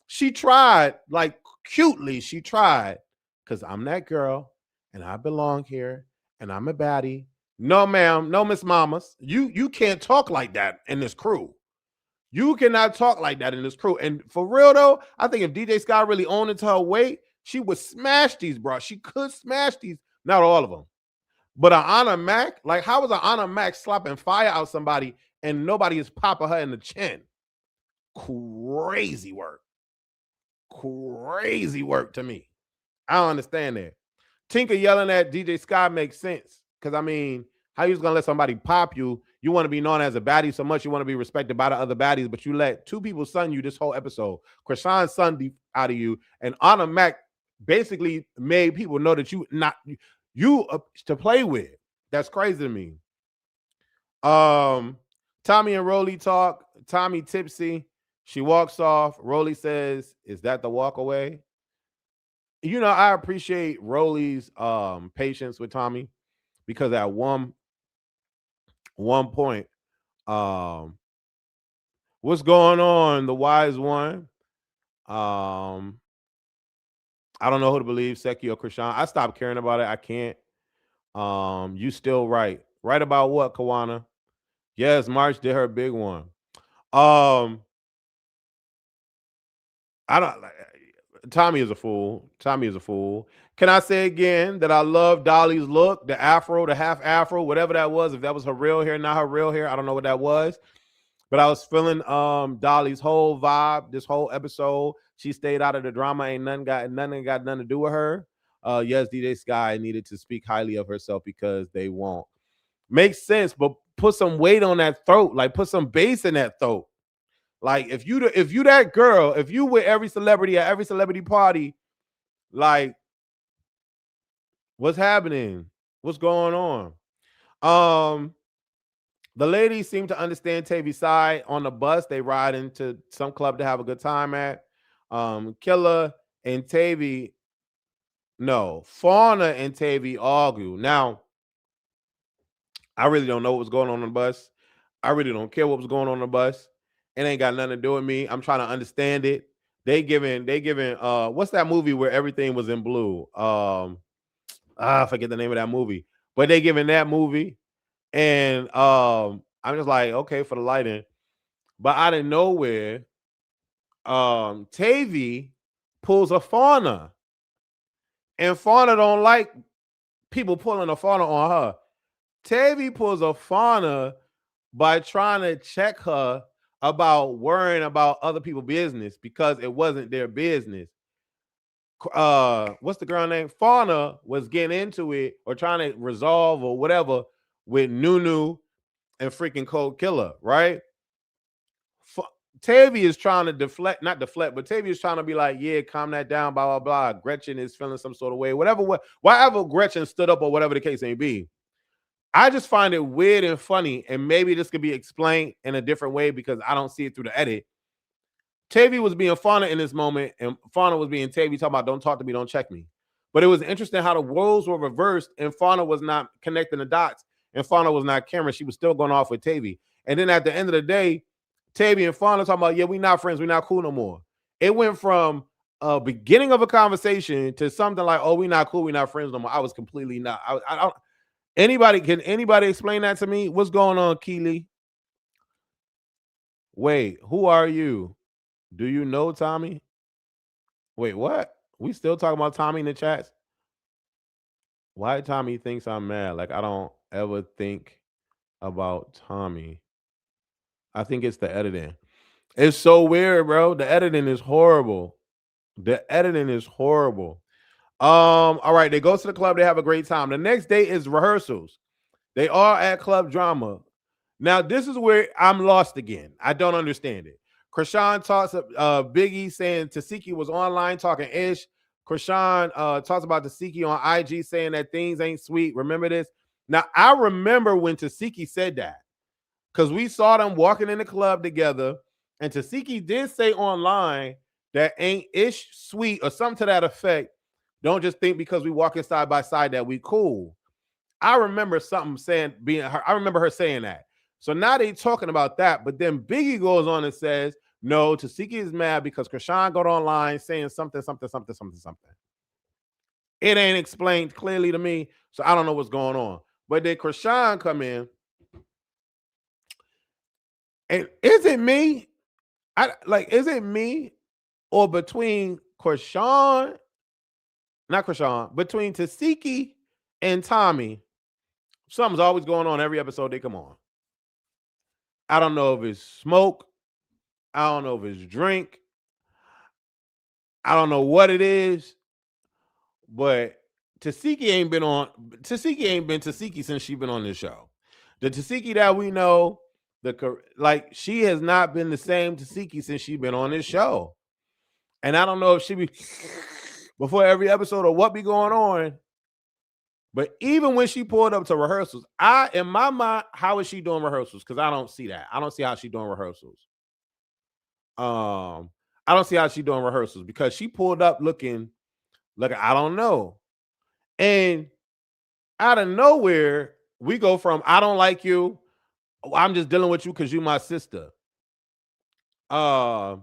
she tried, like, cutely, she tried, because I'm that girl and I belong here and I'm a baddie. No, ma'am, no, Miss Mamas. You can't talk like that in this crew. You cannot talk like that in this crew. And for real though, I think if djsky really owned it to her weight, she would smash these, bro. She could smash these. Not all of them. But an ahnamac, like, how is an ahnamac slapping fire out somebody and nobody is popping her in the chin? Crazy work. Crazy work to me. I don't understand that. Tinker yelling at djsky makes sense. Because, I mean, how you gonna let somebody pop you? You want to be known as a baddie so much, you want to be respected by the other baddies, but you let two people sun you this whole episode. Chrisean sunned out of you, and ahnamac basically made people know that you to play with. That's crazy to me. Tommie and Rollie talk. Tommie tipsy. She walks off. Rollie says, "Is that the walk away?" I appreciate Rollie's patience with Tommie, because at one point, what's going on, the wise one? I don't know who to believe, Seki or Chrisean. I stopped caring about it. I can't. You still right. Right about what, Kawana? Yes, March did her big one. I don't. Tommie is a fool. Tommie is a fool. Can I say again that I love Dolly's look, the afro, the half afro, whatever that was. If that was her real hair, not her real hair, I don't know what that was. But I was feeling Dolly's whole vibe this whole episode. She stayed out of the drama. Ain't nothing got nothing to do with her. Yes, djsky needed to speak highly of herself because they won't. Makes sense, but put some weight on that throat. Like, put some bass in that throat. Like, if you that girl, if you with every celebrity at every celebrity party, like, what's happening? What's going on? The ladies seem to understand Tavi's side. On the bus, they ride into some club to have a good time at. Killer and Tavi, no, Fauna and Tavi argue. Now, I really don't know what was going on the bus. I really don't care what was going on the bus. It ain't got nothing to do with me. I'm trying to understand it. They giving what's that movie where everything was in blue? I forget the name of that movie. But they giving that movie. And I'm just like, okay, for the lighting. But out of nowhere, Tavi pulls a Fauna. And Fauna don't like people pulling a Fauna on her. Tavi pulls a Fauna by trying to check her about worrying about other people's business because it wasn't their business. What's the girl name? Fauna was getting into it or trying to resolve or whatever with Nunu and freaking koldkilla, right? Tavi is trying to deflect, not deflect, but Tavi is trying to be like, yeah, calm that down, blah, blah, blah. Gretchen is feeling some sort of way, whatever Gretchen stood up or whatever the case may be. I just find it weird and funny, and maybe this could be explained in a different way because I don't see it through the edit. Tavi was being Fauna in this moment, and Fauna was being Tavi, talking about don't talk to me, don't check me. But it was interesting how the roles were reversed, and Fauna was not connecting the dots, and Fauna was not Cameron. She was still going off with Tavi. And then at the end of the day, Tavi and Fauna talking about, yeah, we not friends, we not cool no more. It went from a beginning of a conversation to something like, oh, we not cool, we not friends no more. I was completely not. I don't. Can anybody explain that to me? What's going on, Keely? Wait, who are you? Do you know Tommie? Wait, what? We still talking about Tommie in the chats? Why Tommie thinks I'm mad? Like, I don't ever think about Tommie. I think it's the editing. It's so weird, bro. The editing is horrible. The editing is horrible. All right, they go to the club, they have a great time. The next day is rehearsals. They are at Club Drama. Now, this is where I'm lost again. I don't understand it. Chrisean talks Biggie saying tesehki was online talking ish. Chrisean talks about tesehki on IG saying that things ain't sweet. Remember this? Now, I remember when tesehki said that because we saw them walking in the club together, and tesehki did say online that ain't ish sweet or something to that effect. Don't just think because we walking side by side that we cool. I remember something saying being her. I remember her saying that. So now they talking about that. But then Biggie goes on and says, no, tesehki is mad because Chrisean got online saying something. It ain't explained clearly to me, so I don't know what's going on. But then Chrisean come in, and is it me? Is it me or between Chrisean? Not Chrisean, between tesehki and Tommie, something's always going on every episode they come on. I don't know if it's smoke. I don't know if it's drink. I don't know what it is, but tesehki ain't been tesehki since she's been on this show. The tesehki that we know, she has not been the same tesehki since she's been on this show. And I don't know if she be before every episode or what be going on. But even when she pulled up to rehearsals, in my mind, how is she doing rehearsals? Because I don't see that. I don't see how she's doing rehearsals. I don't see how she's doing rehearsals because she pulled up looking like I don't know. And out of nowhere, we go from I don't like you, I'm just dealing with you because you my sister. And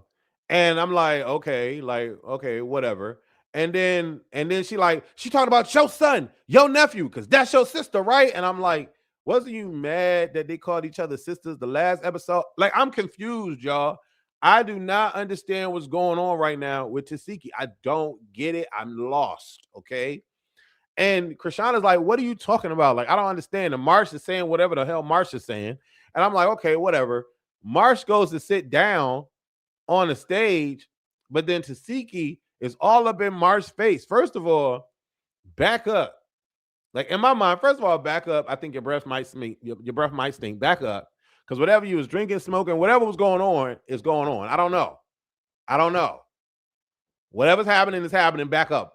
I'm like, okay, whatever. And then she talked about your son, your nephew, because that's your sister, right? And I'm like, wasn't you mad that they called each other sisters the last episode? Like, I'm confused, y'all. I do not understand what's going on right now with tesehki. I don't get it. I'm lost, okay? And Chrisean is like, what are you talking about? Like, I don't understand. And Marsh is saying whatever the hell Marsh is saying. And I'm like, okay, whatever. Marsh goes to sit down on the stage, but then tesehki is all up in Marsh's face. First of all, back up. Like, in my mind, first of all, back up. I think your breath might stink. Your breath might stink. Back up. Because whatever you was drinking, smoking, whatever was going on is going on. I don't know. Whatever's happening is happening. Back up.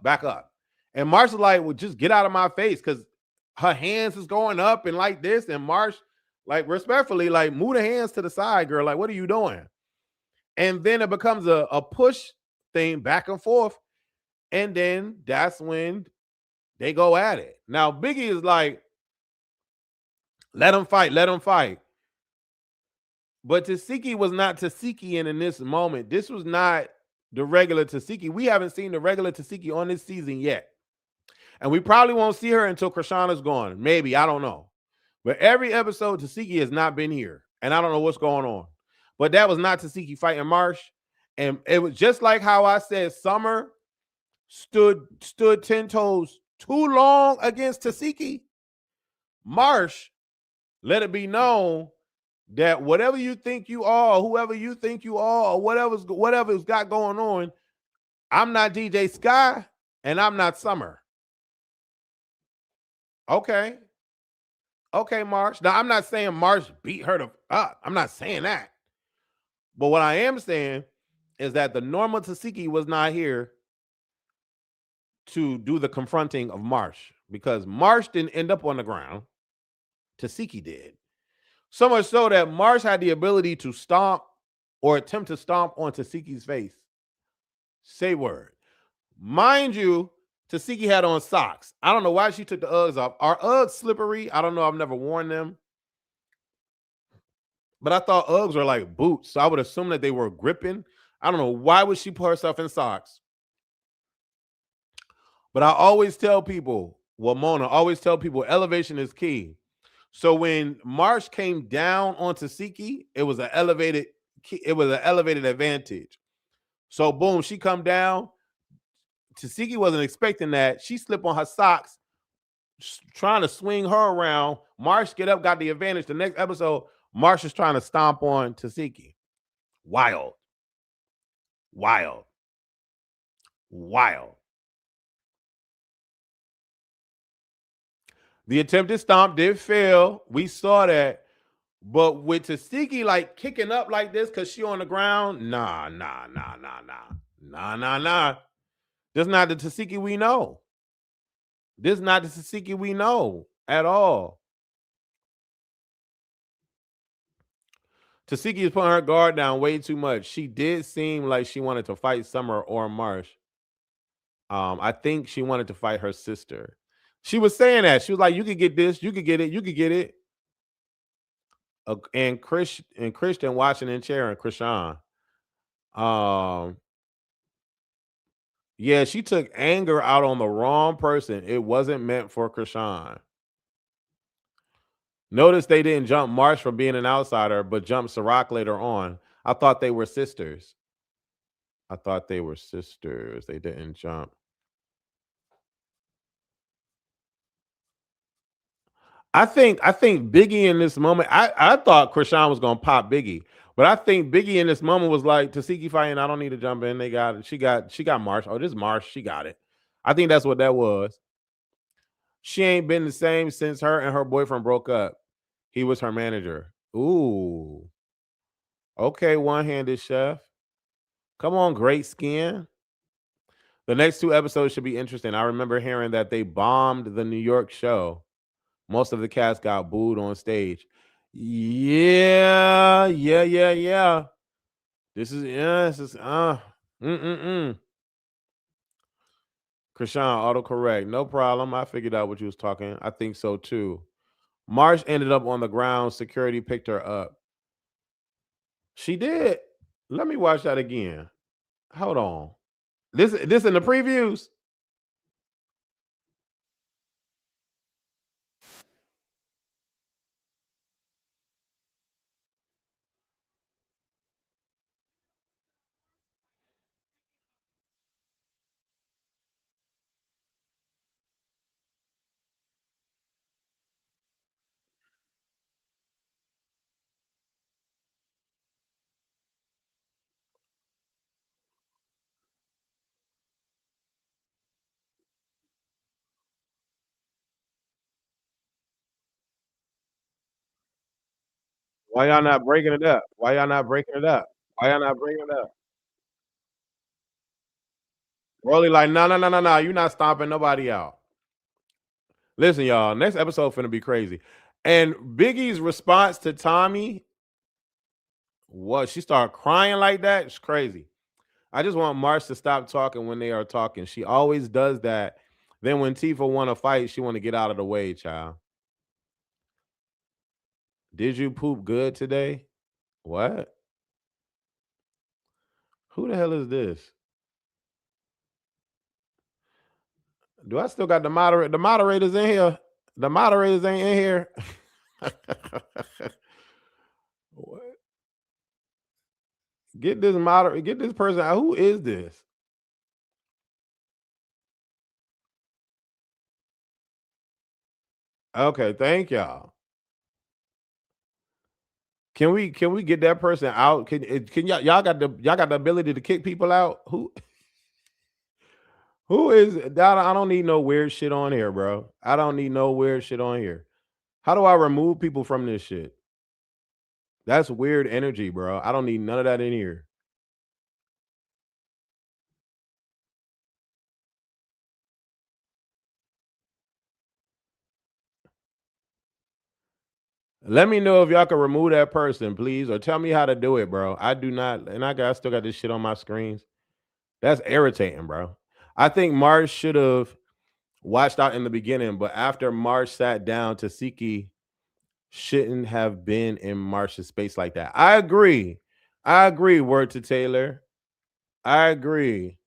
And Marsh is like, well, just get out of my face, because her hands is going up and like this. And Marsh, like, respectfully, like, move the hands to the side, girl. Like, what are you doing? And then it becomes a push thing back and forth. And then that's when they go at it. Now, Biggie is like, let them fight, let them fight. But Tesehki was not Tesehki in this moment. This was not the regular Tesehki. We haven't seen the regular Tesehki on this season yet. And we probably won't see her until Chrisean's gone. Maybe, I don't know. But every episode, Tesehki has not been here. And I don't know what's going on. But that was not Tesehki fighting Marsh. And it was just like how I said Summer stood 10 toes too long against Tesehki. Marsh, let it be known that whatever you think you are, whoever you think you are, or whatever's got going on, I'm not djsky and I'm not Summer. Okay. Okay, Marsh. Now, I'm not saying Marsh beat her to up. I'm not saying that. But what I am saying is that the normal Tesehki was not here to do the confronting of Marsh, because Marsh didn't end up on the ground. Tesehki did. So much so that Marsh had the ability to stomp or attempt to stomp on Tesehki's face. Say word. Mind you, Tesehki had on socks. I don't know why she took the Uggs off. Are Uggs slippery? I don't know. I've never worn them. But I thought Uggs were like boots, so I would assume that they were gripping. I don't know. Why would she put herself in socks? But I always tell people, well, Mona, always tell people elevation is key. So when Marsh came down on Tesehki, it was an elevated advantage. So boom, she come down. Tesehki wasn't expecting that. She slipped on her socks, trying to swing her around. Marsh get up, got the advantage. The next episode, Marsh is trying to stomp on Tesehki. Wild. Wild. Wild. The attempted stomp did fail. We saw that. But with Tesehki like kicking up like this because she on the ground, nah. This is not the Tesehki we know. This is not the Tesehki we know at all. Tesehki is putting her guard down way too much. She did seem like she wanted to fight Summer or Marsh. I think she wanted to fight her sister. She was saying that. She was like, you could get this, you could get it, you could get it. And Christian watching in chair and Chrisean. Yeah, she took anger out on the wrong person. It wasn't meant for Chrisean. Notice they didn't jump Marsh for being an outsider, but jumped Sirach later on. I thought they were sisters. I thought they were sisters. They didn't jump. I think Biggie in this moment, I thought Chrisean was gonna pop Biggie, but I think Biggie in this moment was like, Tesehki fighting, I don't need to jump in. They got it. She got Marsh. Oh, this is Marsh. She got it. I think that's what that was. She ain't been the same since her and her boyfriend broke up. He was her manager. Ooh. Okay, one-handed chef. Come on, great skin. The next 2 episodes should be interesting. I remember hearing that they bombed the New York show. Most of the cast got booed on stage. Yeah. This is Chrisean, autocorrect. No problem. I figured out what you was talking. I think so too. Marsh ended up on the ground. Security picked her up. She did. Let me watch that again. Hold on. This in the previews. Why y'all not breaking it up? Why y'all not breaking it up? Why y'all not breaking it up? Rollie like, no. You're not stomping nobody out. Listen, y'all, next episode finna be crazy. And Biggie's response to Tommie, what, she started crying like that? It's crazy. I just want Mars to stop talking when they are talking. She always does that. Then when Tifa want to fight, she want to get out of the way, child. Did you poop good today? What? Who the hell is this? Do I still got the moderator? The moderators in here. The moderators ain't in here. What? Get this moderator. Get this person out. Who is this? Okay, thank y'all. Can we get that person out? Can y'all got the ability to kick people out? Who is that? I don't need no weird shit on here, bro. I don't need no weird shit on here. How do I remove people from this shit? That's weird energy, bro. I don't need none of that in here. Let me know if y'all can remove that person, please, or tell me how to do it, bro. I do not, and I still got this shit on my screens. That's irritating, bro. I think Mars should have watched out in the beginning, but after Mars sat down, Tesehki shouldn't have been in Mars's space like that. I agree. Word to Taylor. I agree.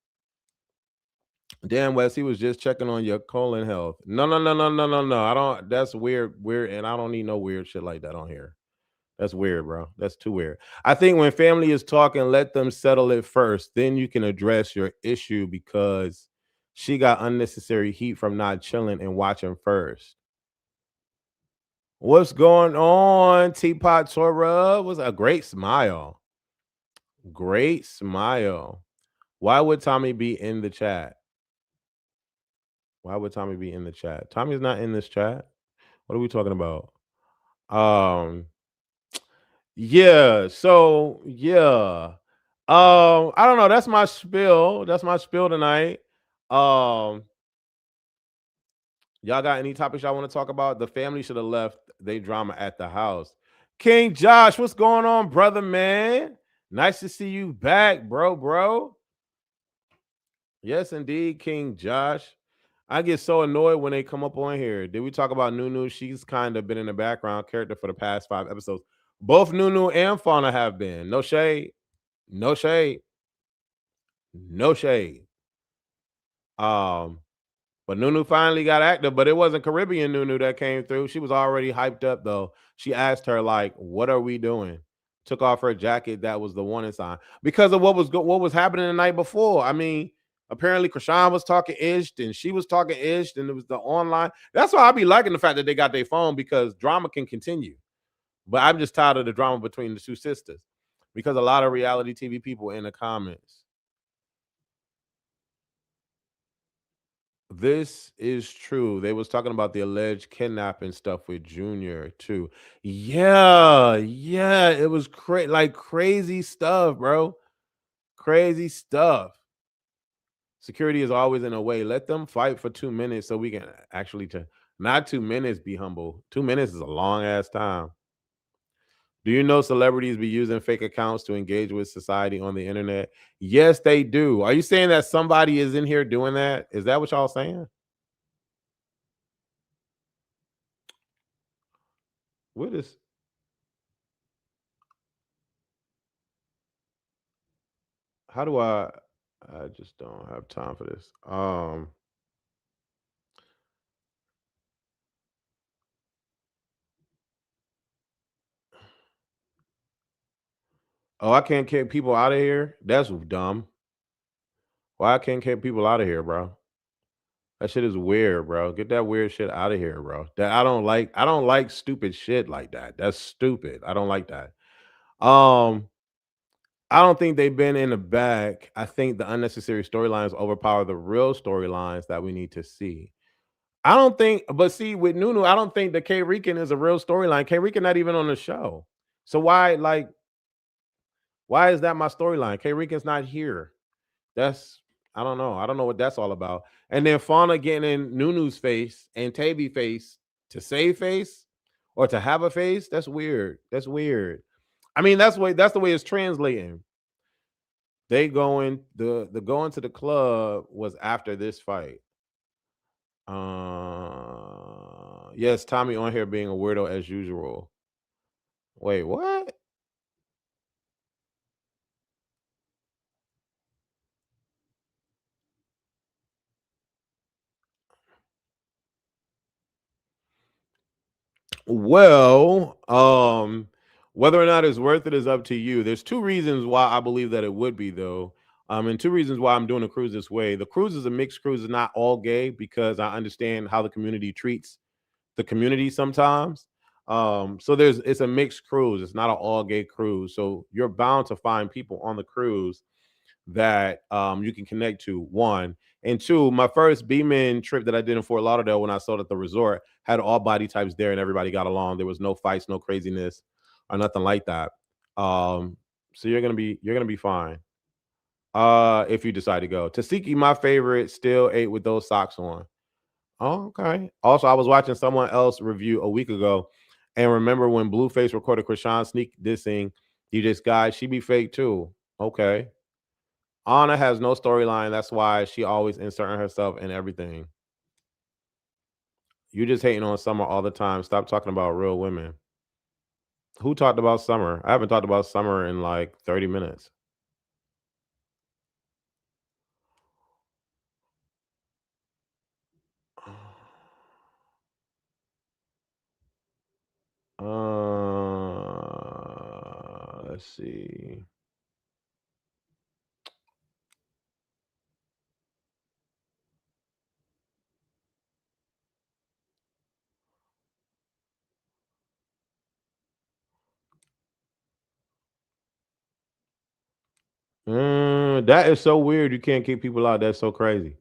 Damn, Wes, he was just checking on your colon health. No. I don't. That's weird, and I don't need no weird shit like that on here. That's weird, bro. That's too weird. I think when family is talking, let them settle it first. Then you can address your issue because she got unnecessary heat from not chilling and watching first. What's going on, Teapot Torah? Was a great smile. Great smile. Why would Tommie be in the chat? Why would Tommie be in the chat? Tommie's not in this chat. What are we talking about? Yeah, so yeah. I don't know. That's my spiel. That's my spiel tonight. Y'all got any topics y'all want to talk about? The family should have left they drama at the house. King Josh, what's going on, brother, man? Nice to see you back, bro. Yes, indeed, King Josh. I get so annoyed when they come up on here. Did we talk about Nunu? She's kind of been in the background character for the past 5 episodes. Both Nunu and Fauna have been. No shade. No shade. No shade. But Nunu finally got active, but it wasn't Caribbean Nunu that came through. She was already hyped up though. She asked her like, "What are we doing?" Took off her jacket. That was the warning sign because of what was happening the night before. I mean, apparently Chrisean was talking ish, and she was talking ish, and it was the online. That's why I be liking the fact that they got their phone because drama can continue. But I'm just tired of the drama between the two sisters because a lot of reality TV people in the comments. This is true. They was talking about the alleged kidnapping stuff with Junior too. Yeah, it was crazy stuff, bro. Crazy stuff. Security is always in a way. Let them fight for 2 minutes so we can actually not 2 minutes, be humble. 2 minutes is a long ass time. Do you know celebrities be using fake accounts to engage with society on the internet? Yes, they do. Are you saying that somebody is in here doing that? Is that what y'all saying? What is? How do I just don't have time for this. Oh, I can't kick people out of here. That's dumb. Why I can't kick people out of here, bro? That shit is weird, bro. Get that weird shit out of here, bro. That I don't like. I don't like stupid shit like that. That's stupid. I don't like that. Um, I don't think they've been in the back. I think the unnecessary storylines overpower the real storylines that we need to see. I don't think, but see, with Nunu, I don't think the Kayrican is a real storyline. Kayrican not even on the show. So why is that my storyline? Kayrican's not here. That's I don't know. I don't know what that's all about. And then Fauna getting in Nunu's face and Tavi face to save face or to have a face. That's weird. That's weird. I mean, that's the way it's translating. They going the going to the club was after this fight. Yes, Tommie on here being a weirdo as usual. Wait, what? Well, whether or not it's worth it is up to you. There's two reasons why I believe that it would be though. And two reasons why I'm doing a cruise this way. The cruise is a mixed cruise, is not all gay because I understand how the community treats the community sometimes. So it's a mixed cruise. It's not an all gay cruise. So you're bound to find people on the cruise that you can connect to. One and two, my first Beeman trip that I did in Fort Lauderdale when I sold at the resort had all body types there and everybody got along. There was no fights, no craziness, or nothing like that. So you're gonna be fine. If you decide to go. Tesehki, my favorite, still ate with those socks on. Oh, okay. Also, I was watching someone else review a week ago, and remember when Blueface recorded Chrisean sneak dissing djsky, she be fake too. Okay. Ahna has no storyline. That's why she always inserting herself in everything. You just hating on Summer all the time. Stop talking about real women. Who talked about Summer? I haven't talked about Summer in like 30 minutes. Let's see. That is so weird. You can't keep people out. That's so crazy.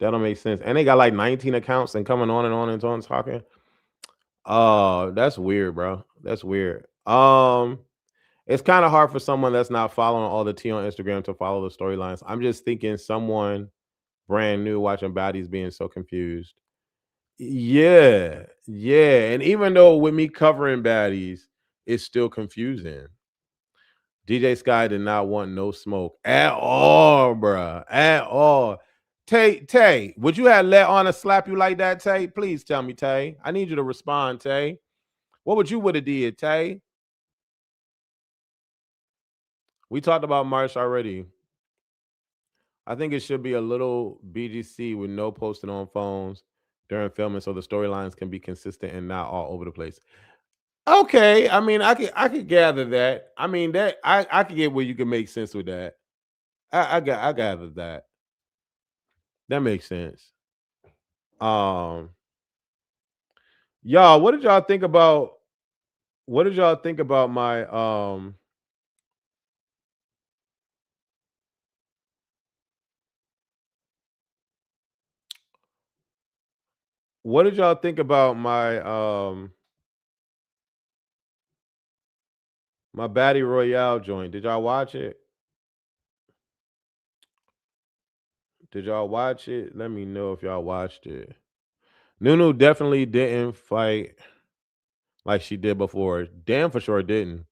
That don't make sense. And they got like 19 accounts and coming on and on and on talking. That's weird, bro. That's weird. It's kind of hard for someone that's not following all the tea on Instagram to follow the storylines. I'm just thinking someone brand new watching Baddies being so confused. Yeah, yeah. And even though with me covering Baddies, it's still confusing. djsky did not want no smoke at all, bruh. At all. Tay, would you have let Ahna slap you like that, Tay? Please tell me, Tay. I need you to respond, Tay. What would you would have did, Tay? We talked about March already. I think it should be a little BGC with no posting on phones during filming so the storylines can be consistent and not all over the place. Okay, I mean, I could gather that. I mean, that I could get where you can make sense with that. I gathered that. That makes sense. Um, y'all, what did y'all think about? What did y'all think about my What did y'all think about my Battle Royale joint? Did y'all watch it? Did y'all watch it? Let me know if y'all watched it. Nunu definitely didn't fight like she did before. Damn for sure didn't.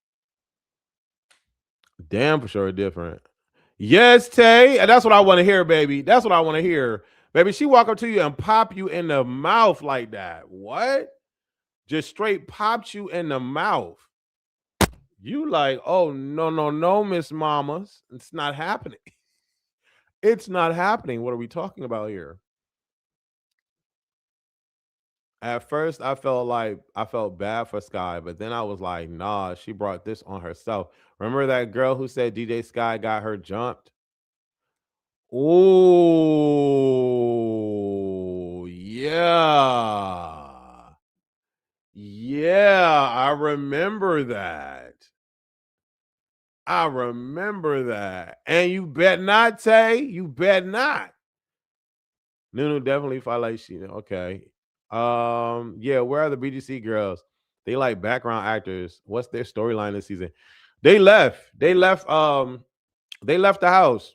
Damn for sure different. Yes, Tay. And that's what I want to hear, baby. That's what I want to hear. Baby, she walk up to you and pop you in the mouth like that. What? Just straight popped you in the mouth. You like, oh no, no, no, Miss Mamas. It's not happening. It's not happening. What are we talking about here? At first, I felt bad for Sky, but then I was like, nah, she brought this on herself. Remember that girl who said djsky got her jumped? Oh, yeah. Yeah, I remember that. I remember that. And you bet not, Tay. You bet not. Nunu definitely felt like she okay. Yeah, where are the BGC girls? They like background actors. What's their storyline this season? They left. They left the house.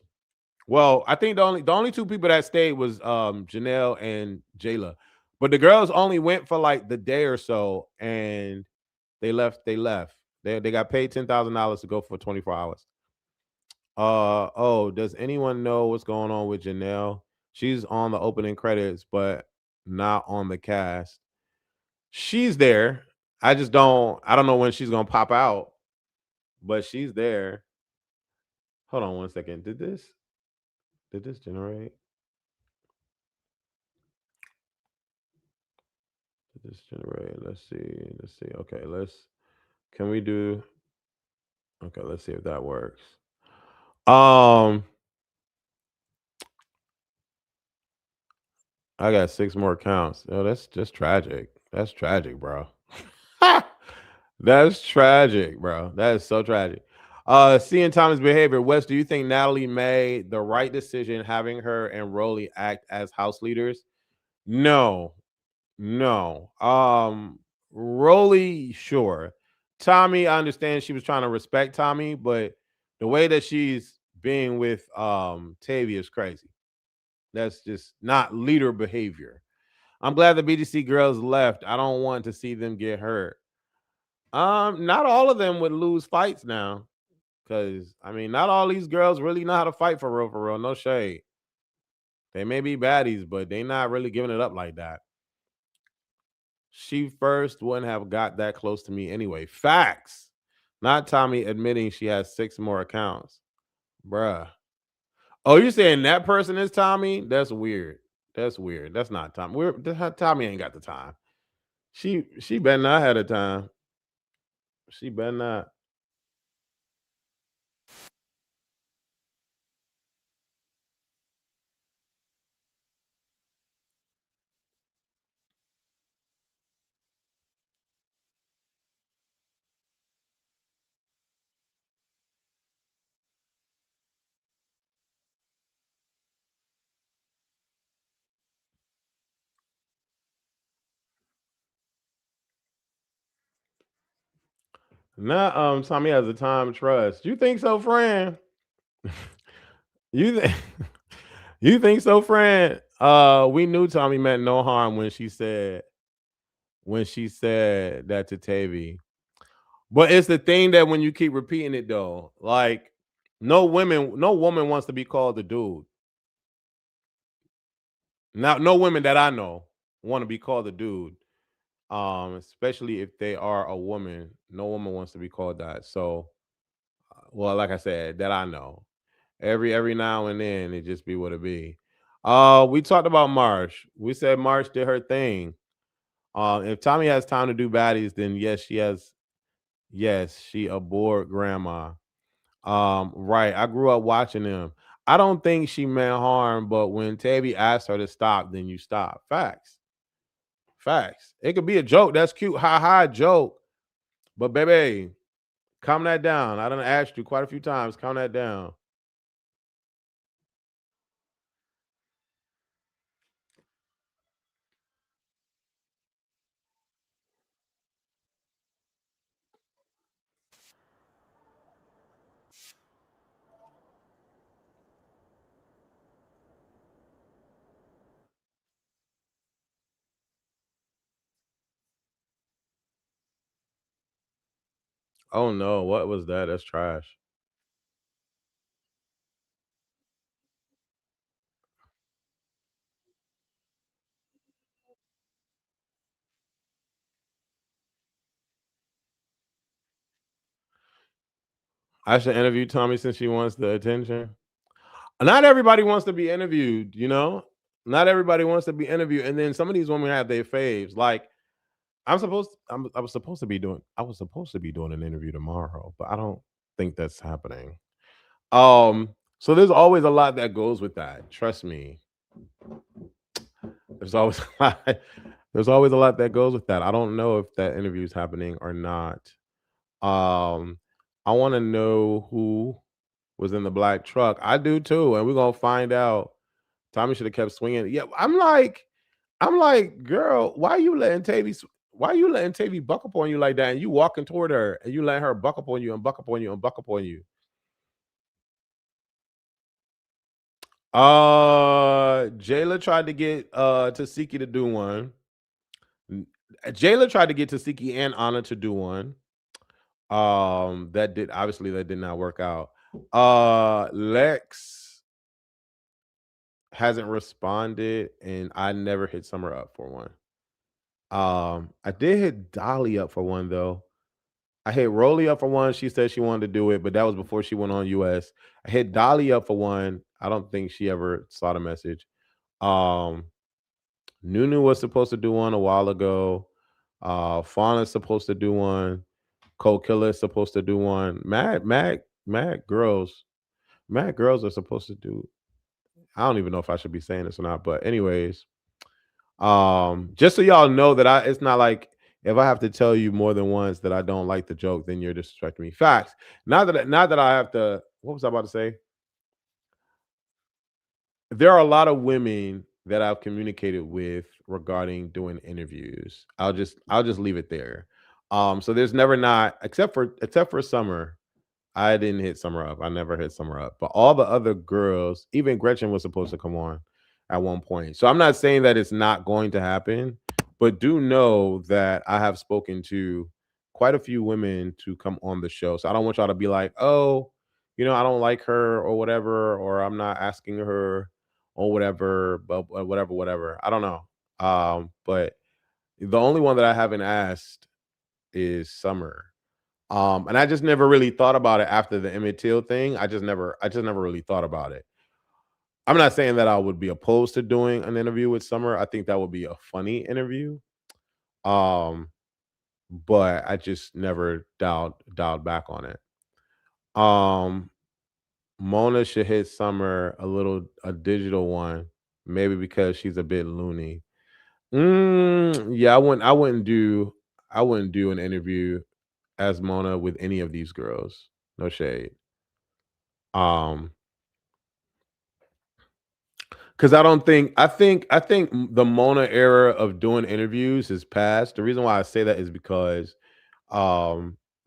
Well, I think the only two people that stayed was Janelle and Jayla. But the girls only went for like the day or so and they left. They got paid $10,000 to go for 24 hours. Oh, does anyone know what's going on with Janelle? She's on the opening credits, but not on the cast. She's there. I don't know when she's gonna pop out, but she's there. Hold on one second. Did this generate? Did this generate? Let's see. Let's see. Okay, can we do okay, let's see if that works. Um I got 6 more counts. Oh, that's just tragic. That's tragic, bro. That's tragic, bro. That is so tragic. Seeing Tommie's behavior, Wes, do you think Natalie made the right decision having her and Rollie act as house leaders? No, no. Rollie, sure. Tommie, I understand she was trying to respect Tommie, but the way that she's being with Tavi is crazy. That's just not leader behavior. I'm glad the BDC girls left. I don't want to see them get hurt. Not all of them would lose fights now. Cause I mean, not all these girls really know how to fight for real, for real. No shade. They may be baddies, but they not really giving it up like that. She first wouldn't have got that close to me anyway. Facts. Not Tommie admitting she has 6 more accounts. Bruh. Oh, you're saying that person is Tommie? That's weird. That's weird. That's not Tommie. Tommie ain't got the time. She better not have the time. She better not. Not Tommie has the time trust. You think so, friend? You think you think so, friend? We knew Tommie meant no harm when she said that to Tavi. But it's the thing that when you keep repeating it though, like no woman wants to be called a dude. Now, no women that I know want to be called a dude. Especially if they are a woman. No woman wants to be called that. So, well, like I said, that I know. Every now and then it just be what it be. We talked about Marsh. We said Marsh did her thing. If Tommie has time to do baddies, then yes, she has. Yes, she a bored grandma. Right. I grew up watching them. I don't think she meant harm, but when Tavi asked her to stop, then you stop. Facts. Facts. It could be a joke. That's cute. Ha ha joke. But baby, calm that down. I done asked you quite a few times. Calm that down. Oh no, what was that? That's trash. I should interview Tommie since she wants the attention. Not everybody wants to be interviewed, you know? Not everybody wants to be interviewed. And then some of these women have their faves. Like I was supposed to be doing an interview tomorrow, but I don't think that's happening. So there's always a lot that goes with that. Trust me. There's always a lot. There's always a lot that goes with that. I don't know if that interview is happening or not. Um, I want to know who was in the black truck. I do too, and we're gonna find out. Tommie should have kept swinging. Yeah, I'm like, girl, why you letting Tavi buck up on you like that? And you walking toward her, and you let her buck up on you and buck up on you and buck up on you. Jayla tried to get Tesehki to do one. Jayla tried to get Tesehki and Ahna to do one. That did not work out. Lex hasn't responded, and I never hit Summer up for one. I did hit Dolly up for one though. I hit Rollie up for one. She said she wanted to do it, but that was before she went on US. I hit Dolly up for one. I don't think she ever saw the message. Um, Nunu was supposed to do one a while ago. Fauna's supposed to do one. Koldkilla is supposed to do one. Mad girls are supposed to do. I don't even know if I should be saying this or not, but anyways, just so y'all know that it's not like if I have to tell you more than once that I don't like the joke, then you're disrespecting me. Facts. Not that I have to. What was I about to say? There are a lot of women that I've communicated with regarding doing interviews. I'll just leave it there. So there's never not except for Summer. I didn't hit Summer up. I never hit Summer up. But all the other girls, even Gretchen was supposed to come on at one point. So I'm not saying that it's not going to happen, but do know that I have spoken to quite a few women to come on the show. So I don't want y'all to be like, oh, I don't like her or whatever, or I'm not asking her or whatever, but whatever. I don't know. But the only one that I haven't asked is Summer. And I just never really thought about it after the Emmett Till thing. I just never really thought about it. I'm not saying that I would be opposed to doing an interview with Summer. I think that would be a funny interview. But I just never dialed back on it. Mona should hit Summer a digital one, maybe because she's a bit loony. Yeah, I wouldn't do an interview as Mona with any of these girls. No shade. Because I think the Mona era of doing interviews is past. The reason why I say that is because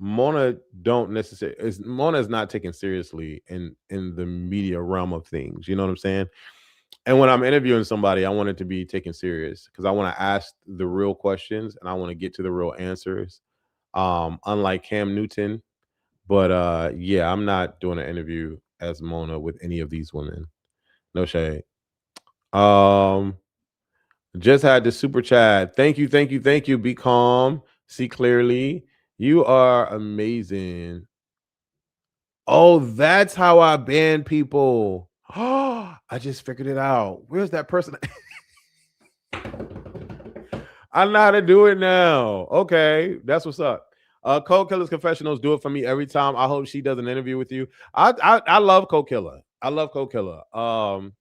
Mona don't necessarily Mona is not taken seriously in the media realm of things. You know what I'm saying? And when I'm interviewing somebody, I want it to be taken serious because I want to ask the real questions and I want to get to the real answers. Unlike Cam Newton. But yeah, I'm not doing an interview as Mona with any of these women. No shade. Um, just had the super chat. Thank you, thank you, thank you. Be calm, see clearly. You are amazing. Oh, that's how I ban people. Oh, I just figured it out. Where's that person? I know how to do it now. Okay, that's what's up. Koldkilla's confessionals do it for me every time. I hope she does an interview with you. I love Koldkilla. I love Koldkilla.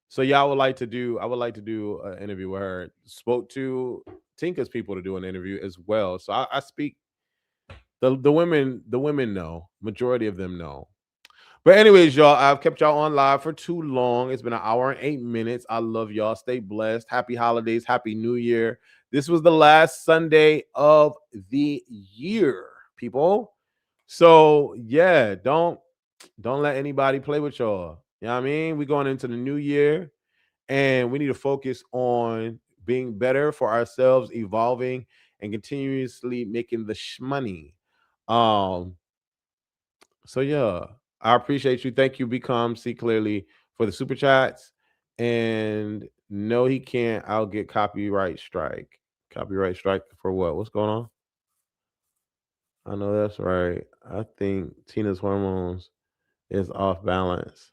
So yeah, I would like to do an interview with her. Spoke to Tinka's people to do an interview as well. So I speak the women know. Majority of them know. But anyways, y'all, I've kept y'all on live for too long. It's been an hour and 8 minutes. I love y'all. Stay blessed. Happy holidays. Happy New Year. This was the last Sunday of the year, people. So yeah, don't let anybody play with y'all. You know what I mean? We're going into the new year and we need to focus on being better for ourselves, evolving, and continuously making the money. So yeah, I appreciate you. Thank you, Become See Clearly, for the super chats. And no, he can't. I'll get copyright strike. Copyright strike for what? What's going on? I know that's right. I think Tina's hormones is off balance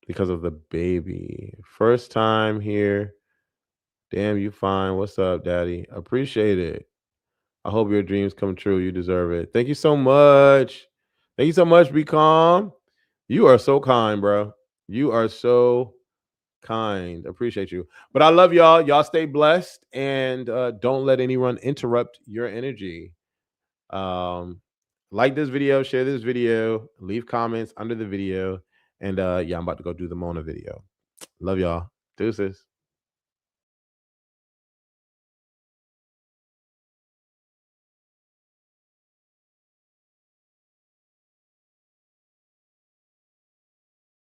because of the baby. First time here. Damn, you fine. What's up, daddy? Appreciate it. I hope your dreams come true. You deserve it. Thank you so much. Thank you so much, Be Calm. You are so kind, bro. You are so kind. Appreciate you. But I love y'all. Y'all stay blessed and don't let anyone interrupt your energy. Like this video, share this video, leave comments under the video. And yeah, I'm about to go do the Mona video. Love y'all. Deuces.